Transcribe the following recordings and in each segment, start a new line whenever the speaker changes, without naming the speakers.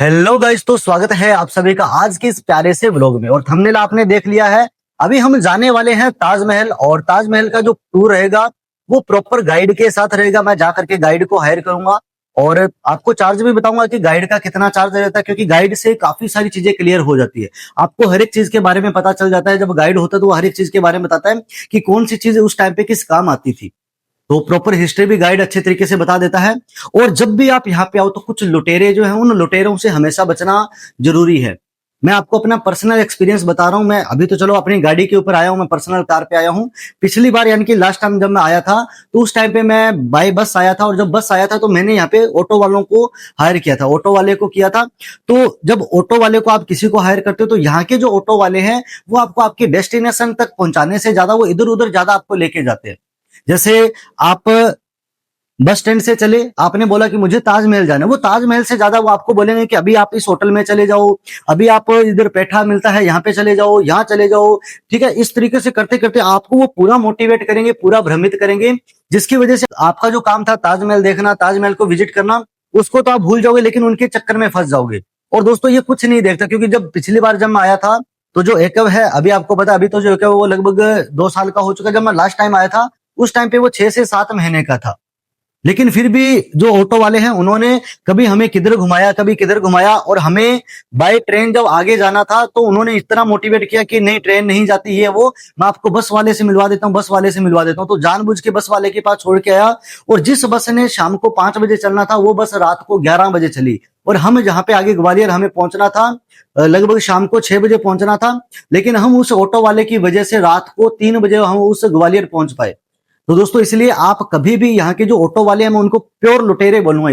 Hello guys, तो स्वागत है आप सभी का आज के इस प्यारे से व्लॉग में। और थंबनेल आपने देख लिया है। अभी हम जाने वाले हैं ताजमहल, और ताजमहल का जो टूर रहेगा वो प्रॉपर गाइड के साथ रहेगा। मैं जा करके गाइड को हायर करूंगा और आपको चार्ज भी बताऊंगा कि गाइड का कितना चार्ज रहता है, क्योंकि गाइड से काफी सारी चीजें क्लियर हो जाती है। आपको हर एक चीज के बारे में पता चल जाता है। जब गाइड होता है तो वो हर एक चीज के बारे में बताता है कि कौन सी चीज उस टाइम पे किस काम आती थी। तो प्रॉपर हिस्ट्री भी गाइड अच्छे तरीके से बता देता है। और जब भी आप यहाँ पे आओ तो कुछ लुटेरे जो हैं उन लुटेरों से हमेशा बचना जरूरी है। मैं आपको अपना पर्सनल एक्सपीरियंस बता रहा हूँ। मैं अभी तो चलो अपनी गाड़ी के ऊपर आया हूँ, मैं पर्सनल कार पे आया हूँ। पिछली बार यानी कि लास्ट टाइम जब मैं आया था तो उस टाइम पे मैं बाय बस आया था, और जब बस आया था तो मैंने यहाँ पे ऑटो वालों को हायर किया था, ऑटो वाले को किया था। तो जब ऑटो वाले को आप किसी को हायर करते हो तो यहाँ के जो ऑटो वाले हैं वो आपको आपके डेस्टिनेशन तक पहुंचाने से ज्यादा वो इधर उधर ज्यादा आपको लेके जाते हैं। जैसे आप बस स्टैंड से चले, आपने बोला कि मुझे ताजमहल जाना है, वो ताजमहल से ज्यादा वो आपको बोलेंगे कि अभी आप इस होटल में चले जाओ, अभी आप इधर पेठा मिलता है यहाँ पे चले जाओ, यहाँ चले जाओ। ठीक है, इस तरीके से करते करते आपको वो पूरा मोटिवेट करेंगे, पूरा भ्रमित करेंगे, जिसकी वजह से आपका जो काम था ताजमहल देखना, ताजमहल को विजिट करना, उसको तो आप भूल जाओगे, लेकिन उनके चक्कर में फंस जाओगे। और दोस्तों ये कुछ नहीं देखता, क्योंकि जब पिछली बार जब मैं आया था तो जो एकव है, अभी आपको पता है, अभी तो जो एकव है वो लगभग 2 साल का हो चुका है। जब मैं लास्ट टाइम आया था उस टाइम पे वो 6 से 7 महीने का था। लेकिन फिर भी जो ऑटो वाले हैं उन्होंने कभी हमें किधर घुमाया, कभी किधर घुमाया, और हमें बाय ट्रेन जब आगे जाना था तो उन्होंने इतना मोटिवेट किया कि नहीं ट्रेन नहीं जाती, ये वो, मैं आपको बस वाले से मिलवा देता हूँ, बस वाले से मिलवा देता हूँ। तो जानबूझ के बस वाले के पास छोड़ के आया। और जिस बस ने शाम को 5 बजे चलना था वो बस रात को 11 बजे चली। और हम जहाँ पे आगे ग्वालियर हमें पहुंचना था, लगभग शाम को 6 बजे पहुंचना था, लेकिन हम उस ऑटो वाले की वजह से रात को 3 बजे हम उस ग्वालियर पहुंच पाए। तो दोस्तों इसलिए आप कभी भी यहाँ के जो ऑटो वाले हैं, मैं उनको प्योर लुटेरे बोलूंगा।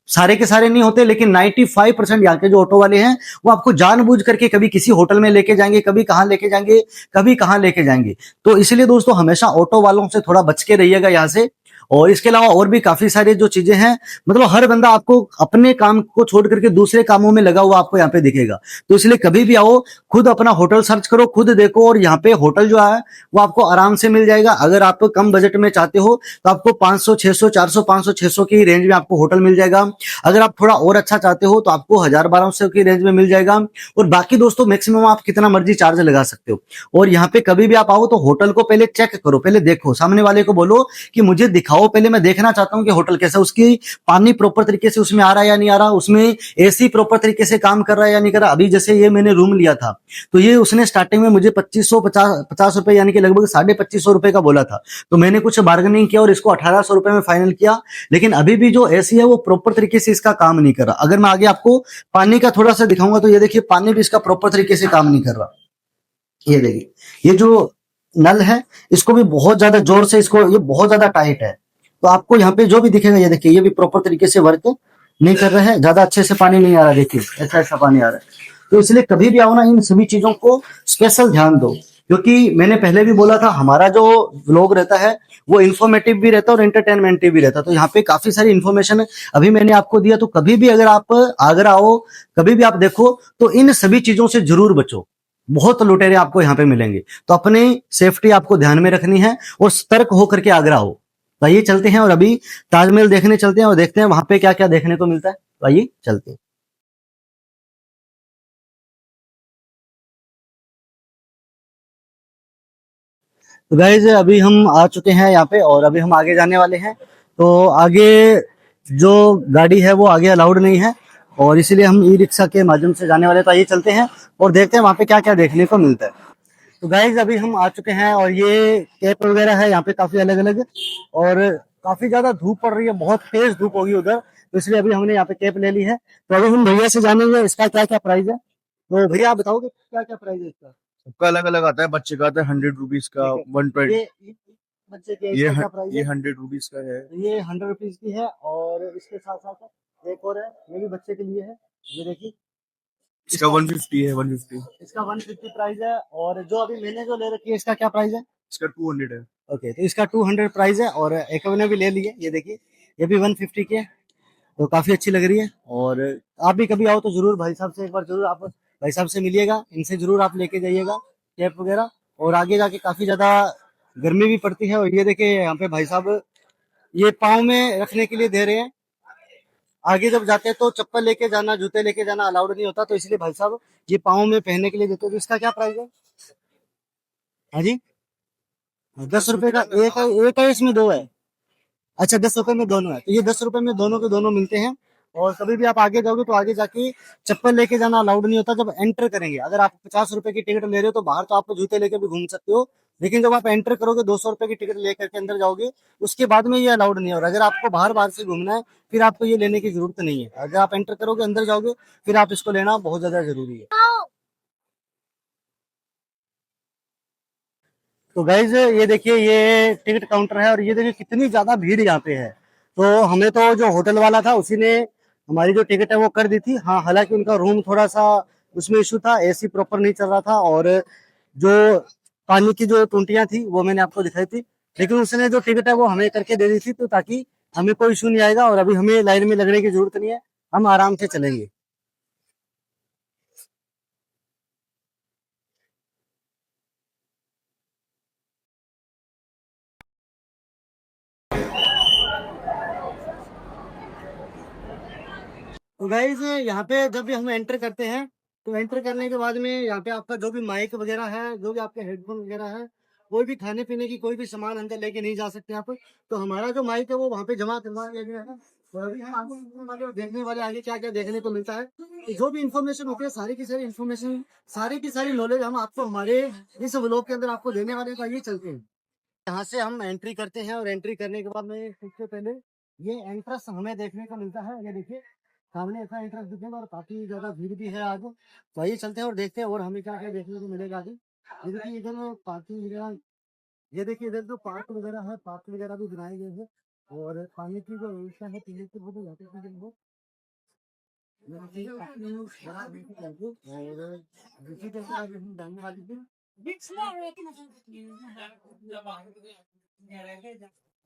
सारे के सारे नहीं होते, लेकिन 95% यहाँ के जो ऑटो वाले हैं वो आपको जानबूझ करके कभी किसी होटल में लेके जाएंगे, कभी कहाँ लेके जाएंगे, कभी कहाँ लेके जाएंगे। तो इसलिए दोस्तों हमेशा ऑटो वालों से थोड़ा बच के रहिएगा यहाँ से। और इसके अलावा और भी काफी सारे जो चीजें हैं, मतलब हर बंदा आपको अपने काम को छोड़ करके दूसरे कामों में लगा हुआ आपको यहाँ पे दिखेगा। तो इसलिए कभी भी आओ, खुद अपना होटल सर्च करो, खुद देखो, और यहाँ पे होटल जो है वो आपको आराम से मिल जाएगा। अगर आप कम बजट में चाहते हो तो आपको 500 600 400 500 600 की रेंज में आपको होटल मिल जाएगा। अगर आप थोड़ा और अच्छा चाहते हो तो आपको 1000 1200 की रेंज में मिल जाएगा। और बाकी दोस्तों मैक्सिमम आप कितना मर्जी चार्ज लगा सकते हो। और यहाँ पे कभी भी आप आओ तो होटल को पहले चेक करो, पहले देखो, सामने वाले को बोलो कि मुझे दिखाओ, पहले मैं देखना चाहता हूँ कि होटल कैसा, उसकी पानी प्रॉपर तरीके से उसमें आ रहा है या नहीं आ रहा, उसमें एसी प्रॉपर तरीके से काम कर रहा है या नहीं कर रहा। अभी जैसे ये मैंने रूम लिया था तो ये उसने स्टार्टिंग में मुझे 2550 रुपए यानी कि लगभग 2550 रुपए का बोला था। तो मैंने कुछ बार्गेनिंग किया और इसको 1800 रुपए में फाइनल किया। लेकिन अभी भी जो एसी है वो प्रॉपर तरीके से इसका काम नहीं कर रहा। अगर मैं आगे आपको पानी का थोड़ा सा दिखाऊंगा तो ये देखिए, पानी भी इसका प्रॉपर तरीके से काम नहीं कर रहा। ये देखिए, ये जो नल है इसको भी बहुत ज्यादा जोर से, इसको ये बहुत ज्यादा टाइट है। तो आपको यहाँ पे जो भी दिखेगा, ये देखिए, ये भी प्रॉपर तरीके से वर्क नहीं कर रहा है, ज्यादा अच्छे से पानी नहीं आ रहा। देखिए ऐसा ऐसा पानी आ रहा है। तो इसलिए कभी भी आओ ना, इन सभी चीजों को स्पेशल ध्यान दो, क्योंकि मैंने पहले भी बोला था हमारा जो व्लॉग रहता है वो इन्फॉर्मेटिव भी रहता है और एंटरटेनमेंटिव भी रहता है। तो यहाँ पे काफी सारी इन्फॉर्मेशन अभी मैंने आपको दिया। तो कभी भी अगर आप आगरा आओ, कभी भी आप देखो, तो इन सभी चीजों से जरूर बचो। बहुत लुटेरे आपको यहाँ पे मिलेंगे। तो अपनी सेफ्टी आपको ध्यान में रखनी है और सतर्क होकर के आगरा हो। तो आइए चलते हैं और अभी ताजमहल देखने चलते हैं और देखते हैं वहां पे क्या क्या देखने को मिलता है। तो आइए चलते हैं। तो गाइज अभी हम आ चुके हैं यहाँ पे और अभी हम आगे जाने वाले हैं। तो आगे जो गाड़ी है वो आगे अलाउड नहीं है, और इसीलिए हम ई रिक्शा के माध्यम से जाने वाले हैं। तो आइए चलते हैं और देखते हैं वहां पे क्या क्या देखने को मिलता है। तो गाइज अभी हम आ चुके हैं और ये कैप वगैरह है यहाँ पे काफी अलग अलग, और काफी ज्यादा धूप पड़ रही है, बहुत तेज धूप होगी उधर, तो इसलिए अभी हमने यहाँ पे कैप ले ली है। तो अभी हम भैया से जानेंगे इसका क्या क्या प्राइस है। तो भैया आप बताओगे क्या क्या प्राइस है इसका।
सबका अलग अलग आता है। बच्चे का आता है 100 रुपीज का,
ठीक है,
120।
ये बच्चे के
ये
इसका क्या प्राइस
ये
है।
100 रुपीज का है।
तो ये 100 रुपीज की है, और इसके साथ साथ एक और है, ये भी बच्चे के लिए है। ये देखिए,
इसका
इसका
150 है, 150।
इसका 150 प्राइस है। और जो अभी मैंने जो ले रखी है इसका क्या प्राइस है।
इसका 200 है।
ओके, तो इसका 200 प्राइस है, और एक ने भी ले ली है, ये देखिए, ये भी 150 की है। तो काफी अच्छी लग रही है। और आप भी कभी आओ तो जरूर भाई साहब से एक बार जरूर आप भाई साहब से मिलिएगा, इनसे जरूर आप लेके जाइएगा कैप वगैरह। और आगे जाके काफी ज्यादा गर्मी भी पड़ती है। और ये देखिए यहाँ पे भाई साहब ये पाँव में रखने के लिए दे रहे हैं, आगे जब जाते हैं तो चप्पल लेके जाना, जूते लेके जाना अलाउड नहीं होता, तो इसलिए भाई साहब ये पाँव में पहनने के लिए देते हैं। तो इसका क्या प्राइस है? हाँ जी, 10 रुपए का एक है, इसमें दो है। अच्छा, 10 रुपए में दोनों है, तो ये 10 रुपए में दोनों के दोनों मिलते हैं। और कभी भी आप आगे जाओगे तो आगे जाके चप्पल लेके जाना अलाउड नहीं होता जब एंटर करेंगे। अगर आप 50 रुपए की टिकट ले रहे हो तो बाहर तो आप जूते लेके भी घूम सकते हो, लेकिन जब आप एंटर करोगे 200 रुपए की टिकट लेकर के अंदर जाओगे, उसके बाद में ये अलाउड नहीं है। और अगर आपको बाहर बाहर से घूमना है फिर आपको ये लेने की जरूरत नहीं है। अगर आप एंटर करोगे अंदर जाओगे फिर आप इसको लेना बहुत ज्यादा जरूरी है। तो गाइज ये देखिए, ये टिकट काउंटर है और ये देखिए कितनी ज्यादा भीड़ यहाँ पे है। तो हमें तो जो होटल वाला था उसी ने हमारी जो टिकट है वो कर दी थी। हाँ, हालांकि उनका रूम थोड़ा सा उसमें इशू था, एसी प्रॉपर नहीं चल रहा था, और जो पानी की जो टूंटियां थी वो मैंने आपको दिखाई थी, लेकिन उसने जो टिकट है वो हमें करके दे दी थी, तो ताकि हमें कोई इशू नहीं आएगा और अभी हमें लाइन में लगने की जरूरत नहीं है, हम आराम से चलेंगे। तो गाइज यहाँ पे जब भी हम एंटर करते हैं तो एंटर करने के बाद में यहाँ पे आपका जो भी माइक वगैरह है, जो भी आपके हेडफोन वगैरह है, कोई भी खाने पीने की कोई भी सामान अंदर लेके नहीं जा सकते आप। तो हमारा जो माइक है वो वहाँ पे जमा करवा दिया गया है। और अभी हम आपको देखने वाले आगे क्या क्या देखने को मिलता है, तो जो भी इन्फॉर्मेशन होती है सारी की सारी इन्फॉर्मेशन, सारी की सारी नॉलेज हम आपको हमारे इस व्लॉग के अंदर आपको देने वाले हैं। तो आइए चलते हैं। यहाँ से हम एंट्री करते हैं और एंट्री करने के बाद में सबसे पहले ये एंट्रेंस हमें देखने को मिलता है। ये देखिए सामने ऐसा एंट्रेंस दिखेगा और काफी ज्यादा भीड़ भी है आगे। तो आइए चलते हैं और देखते हैं और हमें क्या क्या देखने को मिलेगा आगे। ये देखिए इधर पार्किंग वगैरह, ये देखिए इधर जो पार्क वगैरह है, पार्क वगैरह भी बनाए गए हैं। और पानी की जो व्यवस्था है पीने की वो भी यहाँ पे की गई है। ये देखिए काफी बड़ा बिल्कुल है वो। और दूसरी तरफ आगे हम जाने वाली थी।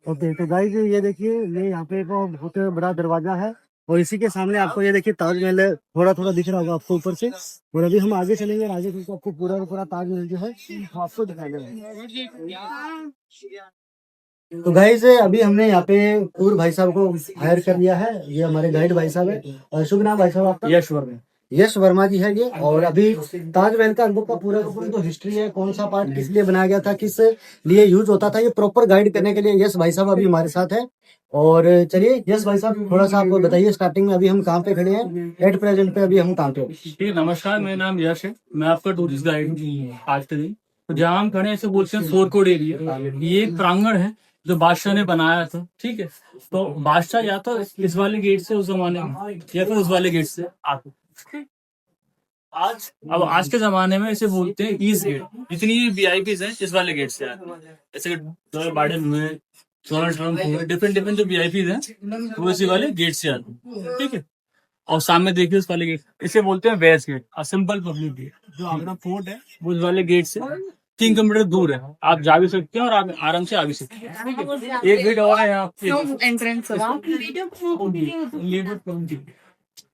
ओके, तो गाइस ये देखिए, ये यहाँ पे एक बहुत बड़ा दरवाजा है और इसी के सामने आपको ये देखिए ताजमहल है, थोड़ा थोड़ा दिख रहा होगा आपको ऊपर से। और अभी हम आगे चलेंगे और आगे चलकर आपको पूरा का पूरा ताजमहल जो है वो आपको दिखाएंगे। तो गाइस अभी हमने यहाँ पे टूर भाई साहब को हायर कर लिया है। ये हमारे गाइड भाई साहब है। और शुभ नाम भाई साहब आपका? यश वर्मा। यश वर्मा जी है ये। और अभी ताजमहल का अनुभव का पूरा जो हिस्ट्री है, कौन सा पार्ट किस लिए बनाया गया था, किस लिए यूज होता था, ये प्रॉपर गाइड करने के लिए यश भाई साहब अभी हमारे साथ है। और चलिए यश भाई साहब थोड़ा सा आपको बताइए स्टार्टिंग में अभी हम कहाँ पे खड़े हैं, एट प्रेजेंट पे अभी हम कहाँ पे?
ठीक, नमस्कार, मेरा नाम यश है। मैं आपका टूरिस्ट गाइड हूँ आज के दिन। तो जहाँ हम खड़े हैं इसे बोलते हैं फोरकोड एरिया। ये एक प्रांगण है जो बादशाह ने बनाया था। ठीक है, तो बादशाह या तो इस वाले गेट से उस जमाने में या फिर उस वाले गेट से आते। आज के जमाने में इसे बोलते हैं ईस्ट गेट। जितनी वीआईपीज हैं इस वाले गेट से आते हैं। जैसे कि बाइडेन हुए, डोनाल्ड ट्रम्प हुए, डिफरेंट डिफरेंट जो वीआईपीज हैं वो इसी वाले गेट से आते हैं। ठीक है, और सामने देखिए उस वाले गेट, इसे बोलते हैं west gate, simple public gate. जो आगरा फोर्ट है वो उस वाले गेट से 3 किलोमीटर दूर है। आप जा भी सकते हैं और आप आराम से आ भी सकते हैं। ठीक है? एक गेट और है यहाँ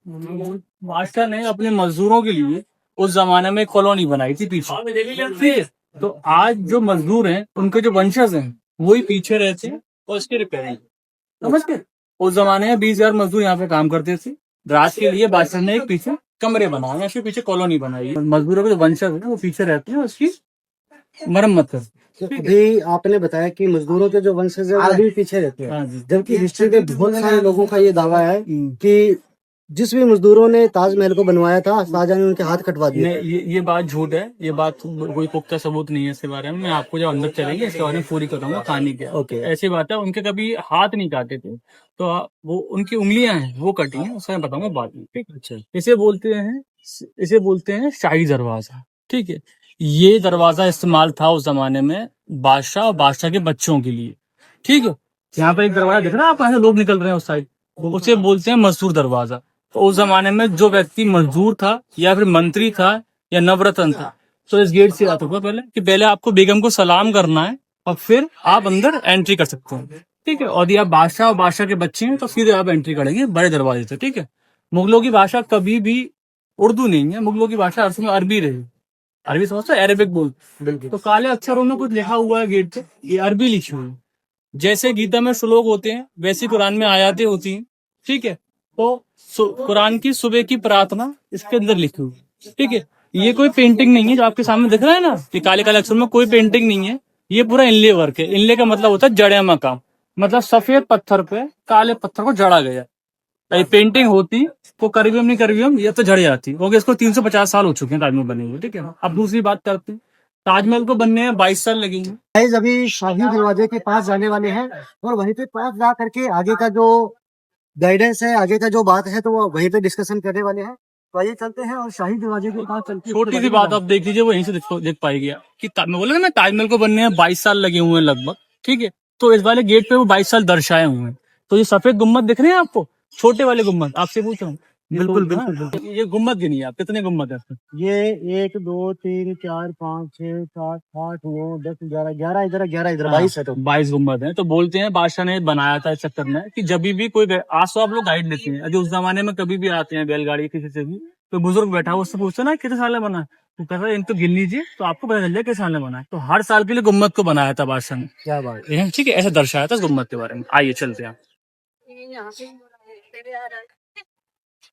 बादशाह ने अपने मजदूरों के लिए उस जमाने में कॉलोनी बनाई थी पीछे। ठीक है, तो आज जो मजदूर हैं उनके जो वंशज हैं वही पीछे रहते हैं और इसकी रिपेयरिंग। समझ गए? उस जमाने में 20,000 मजदूर यहाँ पे काम करते थे। रात के लिए बादशाह ने एक पीछे कमरे बनाए हैं, उसके पीछे कॉलोनी बनाई है। मजदूरों के जो वंशज हैं वो पीछे रहते हैं, उसकी मरम्मत करते हैं।
अभी आपने बताया कि मजदूरों के जो वंशज है वो अभी पीछे रहते हैं,
हाँ जी।
जबकि हिस्ट्री में बहुत सारे लोगों का ये दावा है कि जिस भी मजदूरों ने ताजमहल को बनवाया था शाहजहां ने उनके हाथ कटवा दिए।
नहीं, ये बात झूठ है। ये बात कोई पुख्ता सबूत नहीं है इसके बारे में। मैं आपको जब अंदर चलेंगे इसके बारे में पूरी करूंगा कहानी क्या।
ओके।
ऐसी बात है, उनके कभी हाथ नहीं काटे थे, तो वो उनकी उंगलियां हैं वो कटी हैं, उसका मैं बताऊंगा बाद में। ठीक है, अच्छा। इसे बोलते हैं शाही दरवाजा। ठीक है, ये दरवाजा इस्तेमाल था उस जमाने में बादशाह और बादशाह के बच्चों के लिए। ठीक है, यहाँ पे एक दरवाजा दिख रहा है, आप ऐसे लोग निकल रहे हैं उस साइड, उसे बोलते हैं मजदूर दरवाजा। तो उस जमाने में जो व्यक्ति मजदूर था या फिर मंत्री था या नवरत्न था, तो इस गेट से आता था पहले कि पहले आपको बेगम को सलाम करना है और फिर आप अंदर एंट्री कर सकते हैं। ठीक है, और यदि आप बादशाह और बादशाह के बच्चे हैं तो सीधे आप एंट्री करेंगे बड़े दरवाजे से। ठीक है, मुगलों की भाषा कभी भी उर्दू नहीं है, मुगलों की भाषा अरसों में अरबी रही। अरबी समझते हो? अरेबिक बोलते। तो काले अक्षरों में कुछ लिखा हुआ है गेट पे, ये अरबी लिखी हुई है। जैसे गीता में श्लोक होते हैं वैसे कुरान में आयातें होती हैं। ठीक है, तो कुरान की सुबह की प्रार्थना इसके अंदर लिखी हुई है, ठीक है। ये कोई पेंटिंग नहीं है जो आपके सामने दिख रहा है ना, कि काले काले अक्षर में, कोई पेंटिंग नहीं है। ये पूरा इनले वर्क है। इनले का मतलब होता है जड़े मकाम, मतलब सफेद पत्थर पे काले पत्थर को जड़ा गया। ये पेंटिंग होती तो करवियम नहीं करवियम ये तो जड़ जाती, क्योंकि इसको 350 साल हो चुके हैं ताजमहल बने हुए, ठीक है। अब दूसरी बात करते हैं, ताजमहल को बनने में 22 साल लगेंगे।
गाइस अभी शाही दरवाजे के पास जाने वाले हैं और वहीं पे पास जा करके आगे का जो गाइडेंस है, आगे का जो बात है, तो वो वहीं पे डिस्कशन करने वाले हैं। तो आइए चलते हैं और शाही दरवाजे के पास चलते हैं।
छोटी सी बात आप देख लीजिए, वो यहीं से देख पाएगी आप, कि मैं बोला ना ताजमहल को बनने में 22 साल लगे हुए हैं लगभग, ठीक है। तो इस वाले गेट पे वो 22 साल दर्शाए हुए हैं। तो ये सफेद गुम्बद दिख रहे हैं आपको, छोटे वाले गुम्बद, आपसे पूछ रहा हूँ।
बिल्कुल बिल्कुल बिल्कुल।
ये गुम्बद गिनिए आप, कितने गुम्बद है इसमें?
ये 1 2 3 4 5 6 7 8 9 10 11 11 इधर 11 इधर 22 है। तो
22 गुम्बद है। तो बोलते हैं बादशाह ने बनाया था इस चक्कर में कि जब भी कोई आज तो आप लोग गाइड लेते हैं, अभी उस जमाने में कभी भी आते हैं बैलगाड़ी किसी से भी, तो बुजुर्ग बैठा है उससे पूछते ना कितने साल में बना है, तो कहता है इनको गिन लीजिए तो आपको पता चल जाए किस साल में बना है। तो हर साल के लिए गुम्बद को बनाया था बादशाह ने।
क्या बात
ये ठीक है, ऐसा दर्शाया था इस गुम्बद के बारे में। आइए चलते हैं।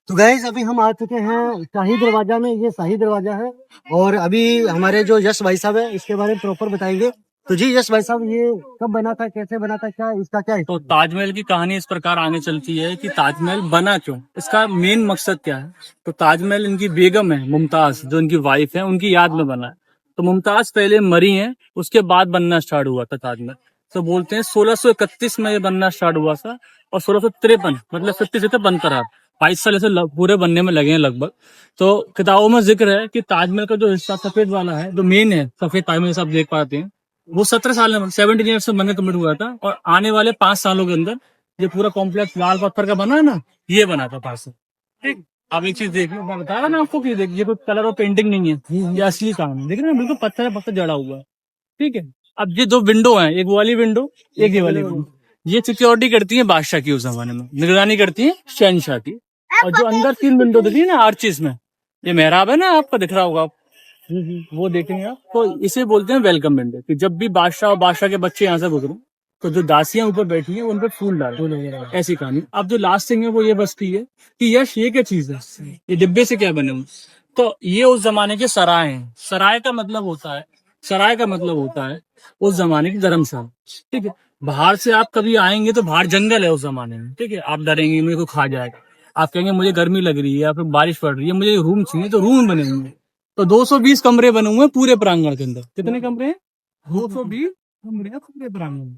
तो गाइस अभी हम आ चुके हैं शाही दरवाजा में। ये शाही दरवाजा है और अभी हमारे जो यश भाई साहब है इसके बारे में प्रॉपर बताएंगे। तो जी यश भाई साहब, ये कब बना था, कैसे बना था, क्या इसका क्या है?
तो ताजमहल की कहानी इस प्रकार आगे चलती है कि ताजमहल बना क्यों, इसका मेन मकसद क्या है। तो ताजमहल इनकी बेगम है मुमताज, जो इनकी वाइफ है, उनकी याद में बना है। तो मुमताज पहले मरी हैं, उसके बाद बनना स्टार्ट हुआ था ताजमहल। तो बोलते हैं 1631 में ये बनना स्टार्ट हुआ था और 1653 मतलब 50 से बनता रहा। 22 साल ऐसे पूरे बनने में लगे हैं लगभग। तो किताबों में जिक्र है कि ताजमहल का जो हिस्सा सफेद वाला है, जो मेन है सफेद ताजमहल जैसा आप देख पाते हैं, वो 17 साल में 17 ईयर्स में बनने कम्प्लीट हुआ था। और आने वाले 5 सालों के अंदर ये पूरा कॉम्प्लेक्स लाल पत्थर का बना है ना, ये बना था 5 साल। ठीक। अब एक चीज देखिए, मैं बता रहा ना आपको कि देखिए ये कोई कलर और पेंटिंग नहीं है, ये असली काम है। देख रहे हैं बिल्कुल पत्थर है, पत्थर जड़ा हुआ है, ठीक है। अब ये 2 विंडो है, एक वो वाली विंडो, एक ये वाली विंडो, ये सिक्योरिटी करती है बादशाह की, उस जमाने में निगरानी करती है शहनशाह की। और जो अंदर 3 विंडो दिख रही है ना आर्चिस में, ये मेहराब है ना, आपको दिख रहा होगा, वो देखेंगे आप। तो इसे बोलते हैं वेलकम विंडो, कि जब भी बादशाह और बादशाह के बच्चे यहाँ से गुजरे तो जो दासियां ऊपर बैठी हैं उन पे फूल डाल, ऐसी कहानी। अब जो लास्ट थिंग है वो ये बचती है कि यश ये क्या चीज है, ये डिब्बे से क्या बने हुए। तो ये उस जमाने के सराय हैं। सराय का मतलब होता है, सराय का मतलब होता है उस जमाने की धर्मशाला, ठीक है। बाहर से आप कभी आएंगे तो बाहर जंगल है उस जमाने में, ठीक है। आप डरेंगे मेरे को खा जाएगा, आप कहेंगे मुझे गर्मी लग रही है या फिर बारिश पड़ रही है, मुझे रूम चाहिए, तो रूम बने हुए हैं। तो 220 कमरे बने हुए हैं पूरे प्रांगण के अंदर। कितने कमरे हैं? 220 कमरे हैं पूरे प्रांगण में।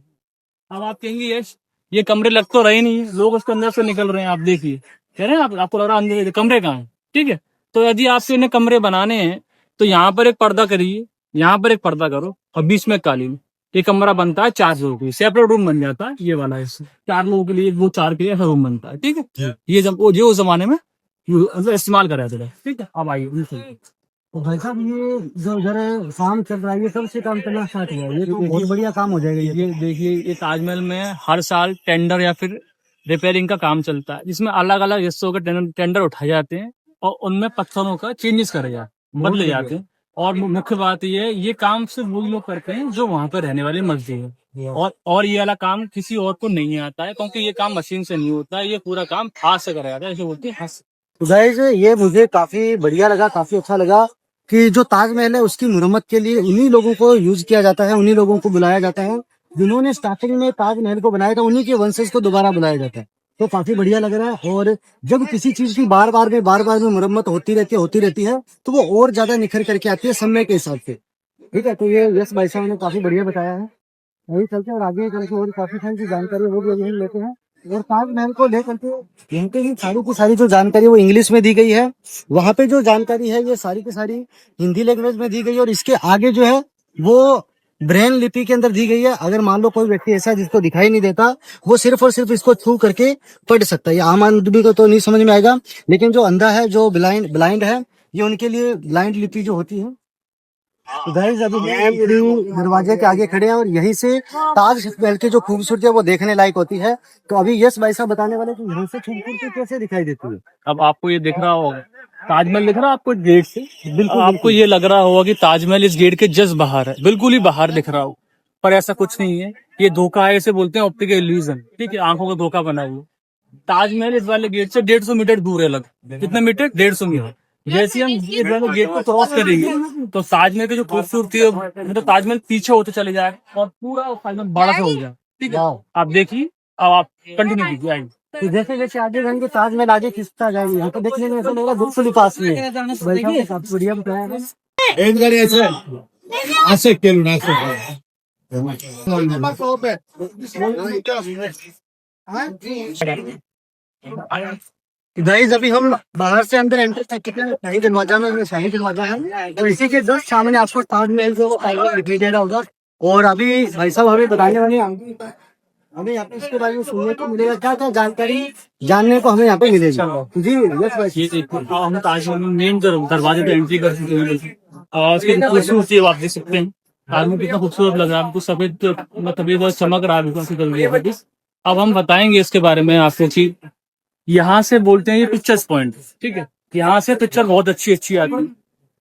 अब आप कहेंगे यस ये कमरे लग तो रहे नहीं है, लोग उसके अंदर से निकल रहे हैं, आप देखिए, कह रहे हैं आप, आपको लग रहा है अंदर कमरे कहाँ हैं, ठीक है। तो यदि आपसे इन्हें कमरे बनाने हैं तो यहाँ पर एक पर्दा करिए, यहाँ पर एक पर्दा करो और बीच में कालीन। ये कमरा बनता है 4 लोगों के लिए, सेपरेट रूम बन जाता है ये वाला हिस्सा। 4 लोगों के लिए, वो 4 के लिए ऐसा रूम बनता है, ठीक है। ये जब वो जो उस जमाने में इस्तेमाल करा था, ठीक है। अब आइए।
तो भाई साहब, ये जो इधर काम चल रहा है ये कब से काम करना स्टार्ट हुआ? ये तो बहुत बढ़िया काम हो जाएगा।
ये देखिए, ये ताजमहल में हर साल टेंडर या फिर रिपेयरिंग का काम चलता है, जिसमें अलग अलग हिस्सों के टेंडर उठाए जाते हैं और उनमें पत्थरों का चेंजेस करे जाते हैं, बदले जाते हैं। और मुख्य बात ये काम सिर्फ वो लोग करते हैं जो वहां पर रहने वाले मजदूर हैं। और ये वाला काम किसी और को नहीं आता है, क्योंकि ये काम मशीन से नहीं होता है, ये पूरा काम हाथ से कराया जाता है, ऐसे बोलते हैं हाथ से।
तो गाइस ये मुझे काफी बढ़िया लगा, काफी अच्छा लगा कि जो ताजमहल है उसकी मुरम्मत के लिए उन्हीं लोगों को यूज किया जाता है, उन्हीं लोगों को बुलाया जाता है जिन्होंने स्टार्टिंग में ताजमहल को बनाया था, उन्हीं के वंशज को दोबारा बुलाया जाता है। तो काफी बढ़िया लग रहा है। और जब किसी चीज की बार बार में मुरम्मत होती रहती है तो वो और ज्यादा निखर करके आती है समय के हिसाब से, ठीक है। तो ये यश भाई साहब ने काफी बढ़िया बताया है। वही चलते हैं और आगे चल के और काफी सारी जो जानकारी है वो भी अभी हम लेते हैं। और ताजमहल को लेकर के यहाँ पे ही सारी की सारी जो जानकारी वो इंग्लिश में दी गई है, वहाँ पे जो जानकारी है ये सारी की सारी हिंदी लैंग्वेज में दी गई है। और इसके आगे जो है वो ब्रेन लिपि के अंदर दी गई है। अगर मान लो कोई व्यक्ति ऐसा है जिसको दिखाई नहीं देता, वो सिर्फ और सिर्फ इसको छू करके पढ़ सकता है। ये आम आदमी को तो नहीं समझ में आएगा, लेकिन जो अंधा है, जो ब्लाइंड है, ये उनके लिए ब्लाइंड लिपि जो होती है। तो गाइस अभी हम दरवाजे के आगे खड़े हैं और यहीं से ताजमहल की जो खूबसूरती है वो देखने लायक होती है। तो अभी यश भाई साहब बताने वाले कि यहाँ से खूबसूरती कैसे दिखाई देती है।
अब आपको ये दिख रहा होगा, ताजमहल दिख रहा है आपको गेट से, बिल्कुल आपको ये लग रहा होगा कि ताजमहल इस गेट के जस्ट बाहर है, बिल्कुल ही बाहर दिख रहा हो, पर ऐसा कुछ नहीं है। ये धोखा है, इसे बोलते हैं ऑप्टिकल इल्यूजन, ठीक है, आंखों का धोखा बना हुआ। ताजमहल इस वाले गेट से 150 मीटर दूर है लग। कितने मीटर? 150 मीटर। जैसे हम इस वाले गेट को क्रॉस करेंगे तो ताजमहल की जो खूबसूरती है मतलब ताजमहल पीछे होते चले जाए और पूरा ताजमहल बड़ा सा हो जाए। ठीक है, आप देखिए। अब आप कंटिन्यू कीजिए, आइए।
तो जैसे जैसे आगे जाएंगे ताजमहल आगे खिंचता जाएंगे, यहाँ पे देखने में ऐसा लगेगा बिल्कुल ही पास में है। देखिए सब बढ़िया बताया है।
एक गाड़ी ऐसे ऐसे केलू ना ऐसे
गाइस अभी हम बाहर से अंदर एंटर कर चुके हैं शाही दरवाजा में। शाही दरवाजा है तो इसी के जस्ट सामने आपको ताजमहल जो दिखाई दे रहा होगा। और अभी भाई साहब हमें बताने वाले हैं, हमें यहाँ पे इसके बारे में सुनने को मिलेगा, क्या क्या जानकारी जानने को हमें यहाँ पे मिलेगी। जी यस भाई।
ये देखो, हम ताजमहल में मेन दरवाजे पे एंट्री कर चुके हैं और उसकी खूबसूरती आप देख सकते हैं। ताजमहल कितना खूबसूरत लग रहा है, हमको सफेद मतलब ये बहुत चमक रहा है बिल्कुल। अब हम बताएंगे इसके बारे में आपको कि यहाँ से बोलते हैं ये पिक्चर्स पॉइंट। ठीक है, यहाँ से पिक्चर बहुत अच्छी अच्छी आती है।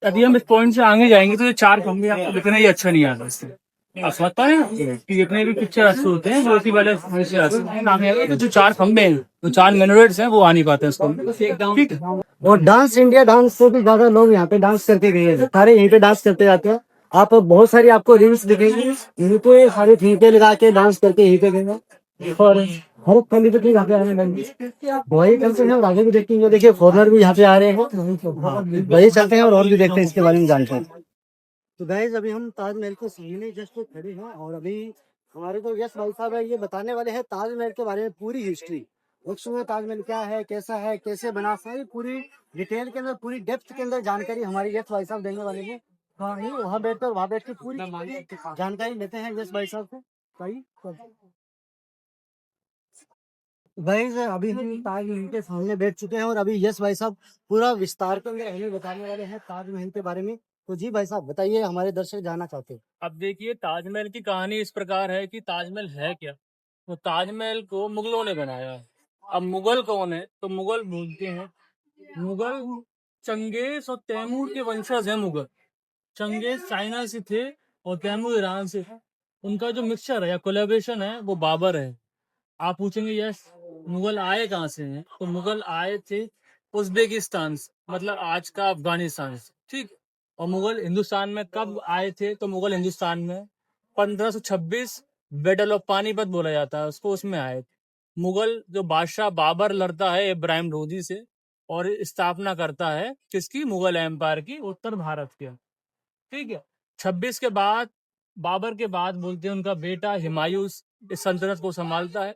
यदि हम इस पॉइंट से आगे जाएंगे तो ये 4 खंभे आपको दिखना ही अच्छा नहीं आता इससे। आप समझ पा रहे हैं कि जितने भी पिक्चर अच्छे होते हैं वो इसी वाले से आते हैं। आगे आगे तो जो 4 खंभे हैं, जो 4 मिनरेट्स हैं, वो आ नहीं पाते इसको। ठीक है,
और डांस इंडिया डांस से भी ज्यादा लोग यहाँ पे डांस करके गए हैं, सारे यहीं पे डांस करते जाते हैं। आप बहुत सारी आपको रील्स दिखेंगी, यहीं पे सारे फीते लगा के डांस करके यहीं पे गए। और हर एक फैमिली पे यहाँ पे आने लगे वही करते हैं। और आगे भी देखेंगे, देखिए फॉरनर भी यहाँ पे आ रहे हैं, वही चलते हैं और भी देखते हैं इसके बारे में जानते हैं। तो गाइस अभी हम ताजमहल के सामने जस्ट खड़े हैं और अभी हमारे जो यश भाई साहब है ये बताने वाले हैं ताजमहल के बारे में पूरी हिस्ट्री। उसमें ताजमहल क्या है, कैसा है, कैसे बना, सारी पूरी डिटेल के अंदर, पूरी डेप्थ के अंदर जानकारी हमारे यश भाई साहब देने वाले हैं। तो आइए वहाँ बैठ के पूरी जानकारी लेते हैं यश भाई साहब से। गाइस अभी हम ताजमहल के सामने बैठ चुके हैं और अभी यश भाई साहब पूरा विस्तार के अंदर हमें बताने वाले हैं ताजमहल के बारे में। तो जी भाई साहब बताइए, हमारे दर्शक जानना चाहते हैं।
अब देखिए ताजमहल की कहानी इस प्रकार है कि ताजमहल है क्या। तो ताजमहल को मुगलों ने बनाया है। अब मुगल कौन है? तो मुगल बोलते हैं, मुगल चंगेज और तैमूर के वंशज हैं। मुगल चंगेज चाइना से थे और तैमूर ईरान से थे। उनका जो मिक्सचर है या कोलेब्रेशन है वो बाबर है। आप पूछेंगे यस मुगल आए कहाँ से हैं? तो मुगल आए थे उज्बेकिस्तान से, मतलब आज का अफगानिस्तान से। ठीक, और मुगल हिंदुस्तान में कब आए थे? तो मुगल हिंदुस्तान में 1526 बैटल ऑफ पानीपत बोला जाता है उसको, उसमें आए थे। मुगल जो बादशाह बाबर लड़ता है इब्राहिम लोधी से और स्थापना करता है किसकी? मुगल एम्पायर की, उत्तर भारत के। ठीक है, 26 के बाद बाबर के बाद बोलते हैं उनका बेटा हुमायूं इस सल्तनत को संभालता है।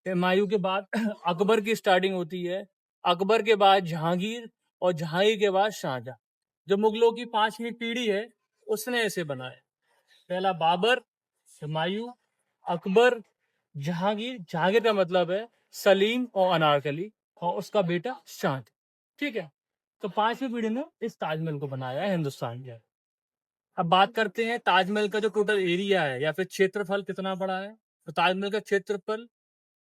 हुमायूं के बाद अकबर की स्टार्टिंग होती है। अकबर के बाद जहांगीर और जहांगीर के बाद शाहजहां। जो मुगलों की 5वीं पीढ़ी है उसने इसे बनाया। पहला बाबर, हुमायूं, अकबर, जहांगीर। जहांगीर का मतलब है सलीम और अनारकली, और उसका बेटा शाहजहां। ठीक है, तो 5वीं पीढ़ी ने इस ताजमहल को बनाया है हिंदुस्तान के। अब बात करते हैं ताजमहल का जो टोटल एरिया है या फिर क्षेत्रफल कितना बड़ा है। तो ताजमहल का क्षेत्रफल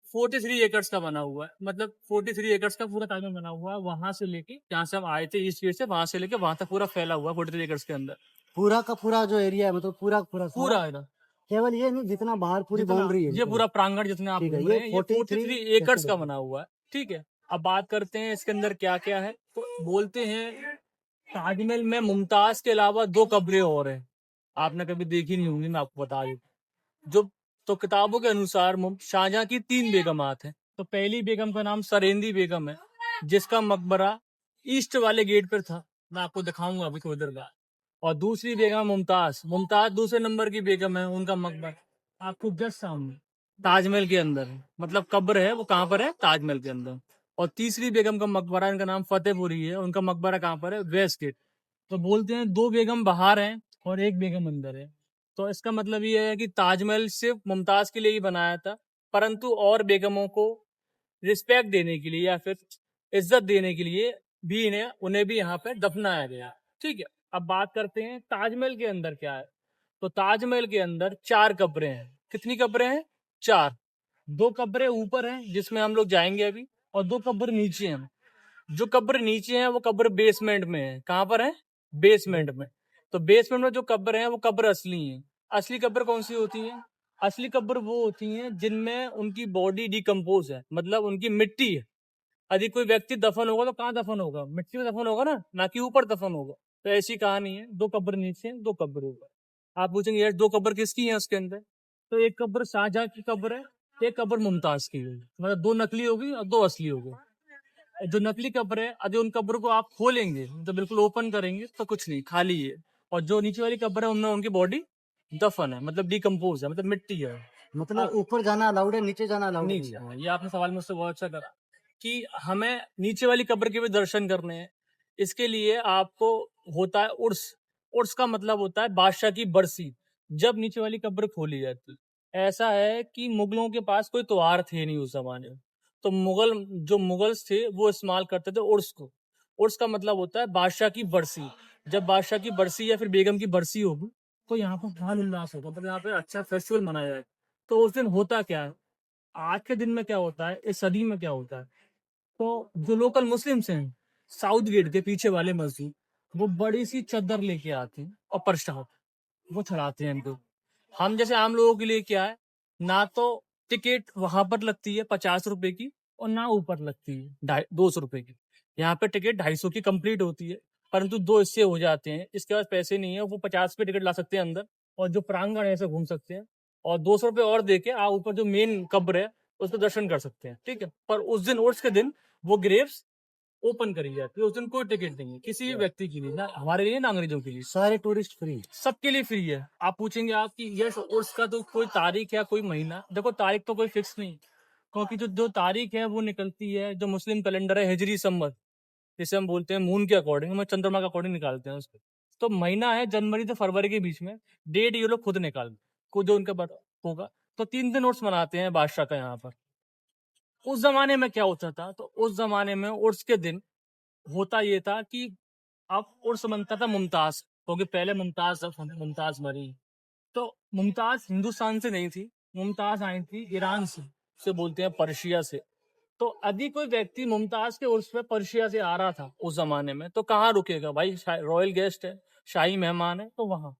43 एकड़ का बना हुआ है। मतलब 43 एकड़ का पूरा ताजमहल बना हुआ है। वहां से लेके जहाँ से हम आए थे ईस्ट गेट से, वहां से लेके वहां तक पूरा फैला हुआ है 43 एकड़ के अंदर।
पूरा का पूरा जो एरिया है, मतलब पूरा पूरा
पूरा है ना,
केवल ये नहीं, जितना बाहर पूरी बाउंड्री है
ये पूरा प्रांगण जितना आप
ठीक है,
घूम रहे
ये
हैं, ये 43 एकड़
एकड़
का बना हुआ है। ठीक है, अब बात करते हैं इसके अंदर क्या क्या है। तो बोलते हैं ताजमहल में मुमताज के अलावा 2 कब्रें और हैं। आपने कभी देखी नहीं होंगी, मैं आपको बता दूं। जो तो किताबों के अनुसार शाहजहां की 3 बेगमात हैं। तो पहली बेगम का नाम सरेंदी बेगम है, जिसका मकबरा ईस्ट वाले गेट पर था। मैं आपको दिखाऊंगा अभी थोड़ी देर बाद। और दूसरी बेगम मुमताज, मुमताज दूसरे नंबर की बेगम है, उनका मकबरा आपको जस्ट सामने ताजमहल के अंदर है। मतलब कब्र है वो कहाँ पर है? ताजमहल के अंदर। और तीसरी बेगम का मकबरा, इनका नाम फतेहपुरी है, उनका मकबरा कहाँ पर है? West gate. तो बोलते हैं 2 बेगम बाहर हैं और 1 बेगम अंदर है। तो इसका मतलब ये है कि ताजमहल सिर्फ मुमताज के लिए ही बनाया था, परंतु और बेगमों को रिस्पेक्ट देने के लिए या फिर इज्जत देने के लिए भी उन्हें भी यहाँ पे दफनाया गया। ठीक है, अब बात करते हैं ताजमहल के अंदर क्या है। तो ताजमहल के अंदर 4 कब्रें हैं। कितनी कब्रें हैं? 4। 2 कब्रें ऊपर हैं जिसमें हम लोग जाएंगे अभी, और 2 कब्र नीचे हैं। जो कब्र नीचे है वो कब्र बेसमेंट में है। कहाँ पर है? बेसमेंट में। तो बेसमेंट में जो कब्र है वो कब्र असली है। असली कब्र कौन सी होती है? असली कब्र वो होती हैं जिनमें उनकी बॉडी डिकम्पोज है, मतलब उनकी मिट्टी है। यदि कोई व्यक्ति दफन होगा तो कहाँ दफन होगा? मिट्टी में दफन होगा ना कि ऊपर दफन होगा। तो ऐसी कहानी है, 2 कब्र नीचे, 2 कब्र ऊपर। आप पूछेंगे यार 2 कब्र किसकी है उसके अंदर? तो एक कब्र शाहजहां की कब्र है, एक कब्र मुमताज की है। मतलब 2 नकली होगी और 2 असली हो गए। जो नकली कब्र है, यदि उन कब्र को आप खोलेंगे तो बिल्कुल ओपन करेंगे तो कुछ नहीं, खाली है। और जो नीचे वाली कब्र है उनमें उनकी बॉडी दफन है, मतलब डिकम्पोज है, मतलब मिट्टी है।
मतलब ऊपर जाना अलाउड है, नीचे जाना अलाउड नहीं
नीचे,
है।
हाँ, ये आपने सवाल मुझसे बहुत अच्छा करा कि हमें नीचे वाली कब्र के भी दर्शन करने हैं। इसके लिए आपको होता है उर्स। उर्स का मतलब होता है बादशाह की बरसी, जब नीचे वाली कब्र खोली जाती। ऐसा है कि मुगलों के पास कोई त्योहार थे नहीं उस जमाने में, तो जो मुगल्स थे वो इस्तेमाल करते थे उर्स को। उर्स का मतलब होता है बादशाह की बरसी। जब बादशाह की बरसी या फिर बेगम की बरसी होगी तो यहाँ पर हाल उल्लास होगा, मतलब यहाँ पे अच्छा फेस्टिवल मनाया जाएगा। तो उस दिन होता क्या है, आज के दिन में क्या होता है, इस सदी में क्या होता है, तो जो लोकल मुस्लिम्स हैं, साउथ गेट के पीछे वाले मस्जिद, वो बड़ी सी चद्दर लेके आते हैं और प्रसाद वो चढ़ाते हैं इनको। हम जैसे आम लोगों के लिए क्या है, ना तो टिकट वहां पर लगती है 50 रुपए की, और ना ऊपर लगती है 200 रुपए की। यहाँ पे टिकट 250 की कंप्लीट होती है, परंतु 2 इससे हो जाते हैं। इसके पास पैसे नहीं है, वो 50 पे टिकट ला सकते हैं अंदर, और जो प्रांगण है ऐसे घूम सकते हैं, और 200 रुपए और देके आप ऊपर जो मेन कब्र है उसको दर्शन कर सकते हैं। ठीक है, पर उस दिन उर्स के दिन वो ग्रेव्स ओपन करी जाती है। उस दिन कोई टिकट नहीं है किसी भी व्यक्ति के लिए, ना हमारे लिए ना अंग्रेजों के लिए,
सारे टूरिस्ट फ्री।
सबके लिए फ्री है। आप पूछेंगे आप कि यस उर्स का तो कोई तारीख या कोई महीना, देखो तारीख तो कोई फिक्स नहीं, क्योंकि जो जो तारीख है वो निकलती है, जो मुस्लिम कैलेंडर है हिजरी संवत, जिसे हम बोलते हैं मून के अकॉर्डिंग, हम चंद्रमा के अकॉर्डिंग निकालते हैं उसको। तो महीना है जनवरी से फरवरी के बीच में, डेट ये लोग खुद निकालते को जो उनका होगा। तो 3 दिन उर्स मनाते हैं बादशाह का यहाँ पर। उस जमाने में क्या होता था, तो उस जमाने में उर्स के दिन होता ये था कि अब उर्स बनता था मुमताज, क्योंकि पहले मुमताज मरी। तो मुमताज हिंदुस्तान से नहीं थी, मुमताज आई थी ईरान से बोलते हैं पर्शिया से। तो यदि कोई व्यक्ति मुमताज के उर्स पे पर्शिया से आ रहा था उस जमाने में, तो कहाँ रुकेगा भाई? रॉयल गेस्ट है, शाही मेहमान है, तो वहां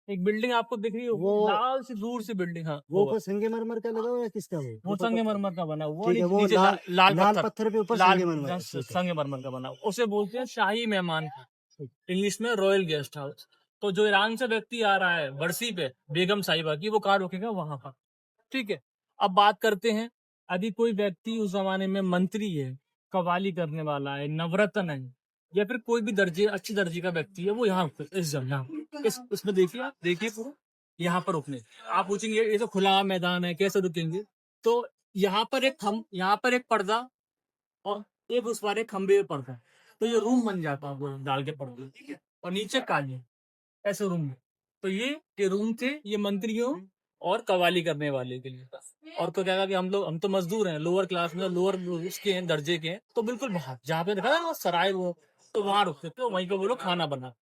एक बिल्डिंग आपको दिख रही होगी,
वो
लाल सी दूर सी बिल्डिंग, हाँ
वो ऊपर संगमरमर का लगा हुआ है, किसका
वो
ऊपर
संगमरमर का बना हुआ,
ठीक है, वो
नीचे लाल
लाल
पत्थर,
पत्थर पे ऊपर
लाल
संगमरमर है, ठीक है।
संगमरमर का बना हुआ, उसे बोलते हैं शाही मेहमान, इंग्लिश में रॉयल गेस्ट हाउस। तो जो ईरान से व्यक्ति आ रहा है बरसी पे बेगम साहिबा की, वो कहाँ रुकेगा? वहां पर। ठीक है, अब बात करते हैं, यदि कोई व्यक्ति उस जमाने में मंत्री है, कवाली करने वाला है, नवरत्न है, या फिर कोई भी दर्जे अच्छी दर्जे का व्यक्ति है, वो यहाँ इस जगह इसमें देखिए, आप देखिए पूरा यहाँ पर रुकने। आप पूछेंगे ये तो खुला मैदान है कैसे रुकेंगे, तो यहाँ पर एक पर्दा, और एक उस बार एक खंबे पे पर्दा, तो ये रूम बन जाता है, वो डाल के पर्दे, ठीक है, और नीचे काली, ऐसे रूम में। तो ये रूम थे, ये मंत्रियों और कवाली करने वाले के लिए। और तो क्या कहा कि हम तो मजदूर हैं, लोअर क्लास में, लोअर उसके हैं, दर्जे के हैं, तो बिल्कुल बाहर जहाँ पे देखा ना सराय, वो तो वहां रुकते थे, वहीं पे वो लोग खाना बना।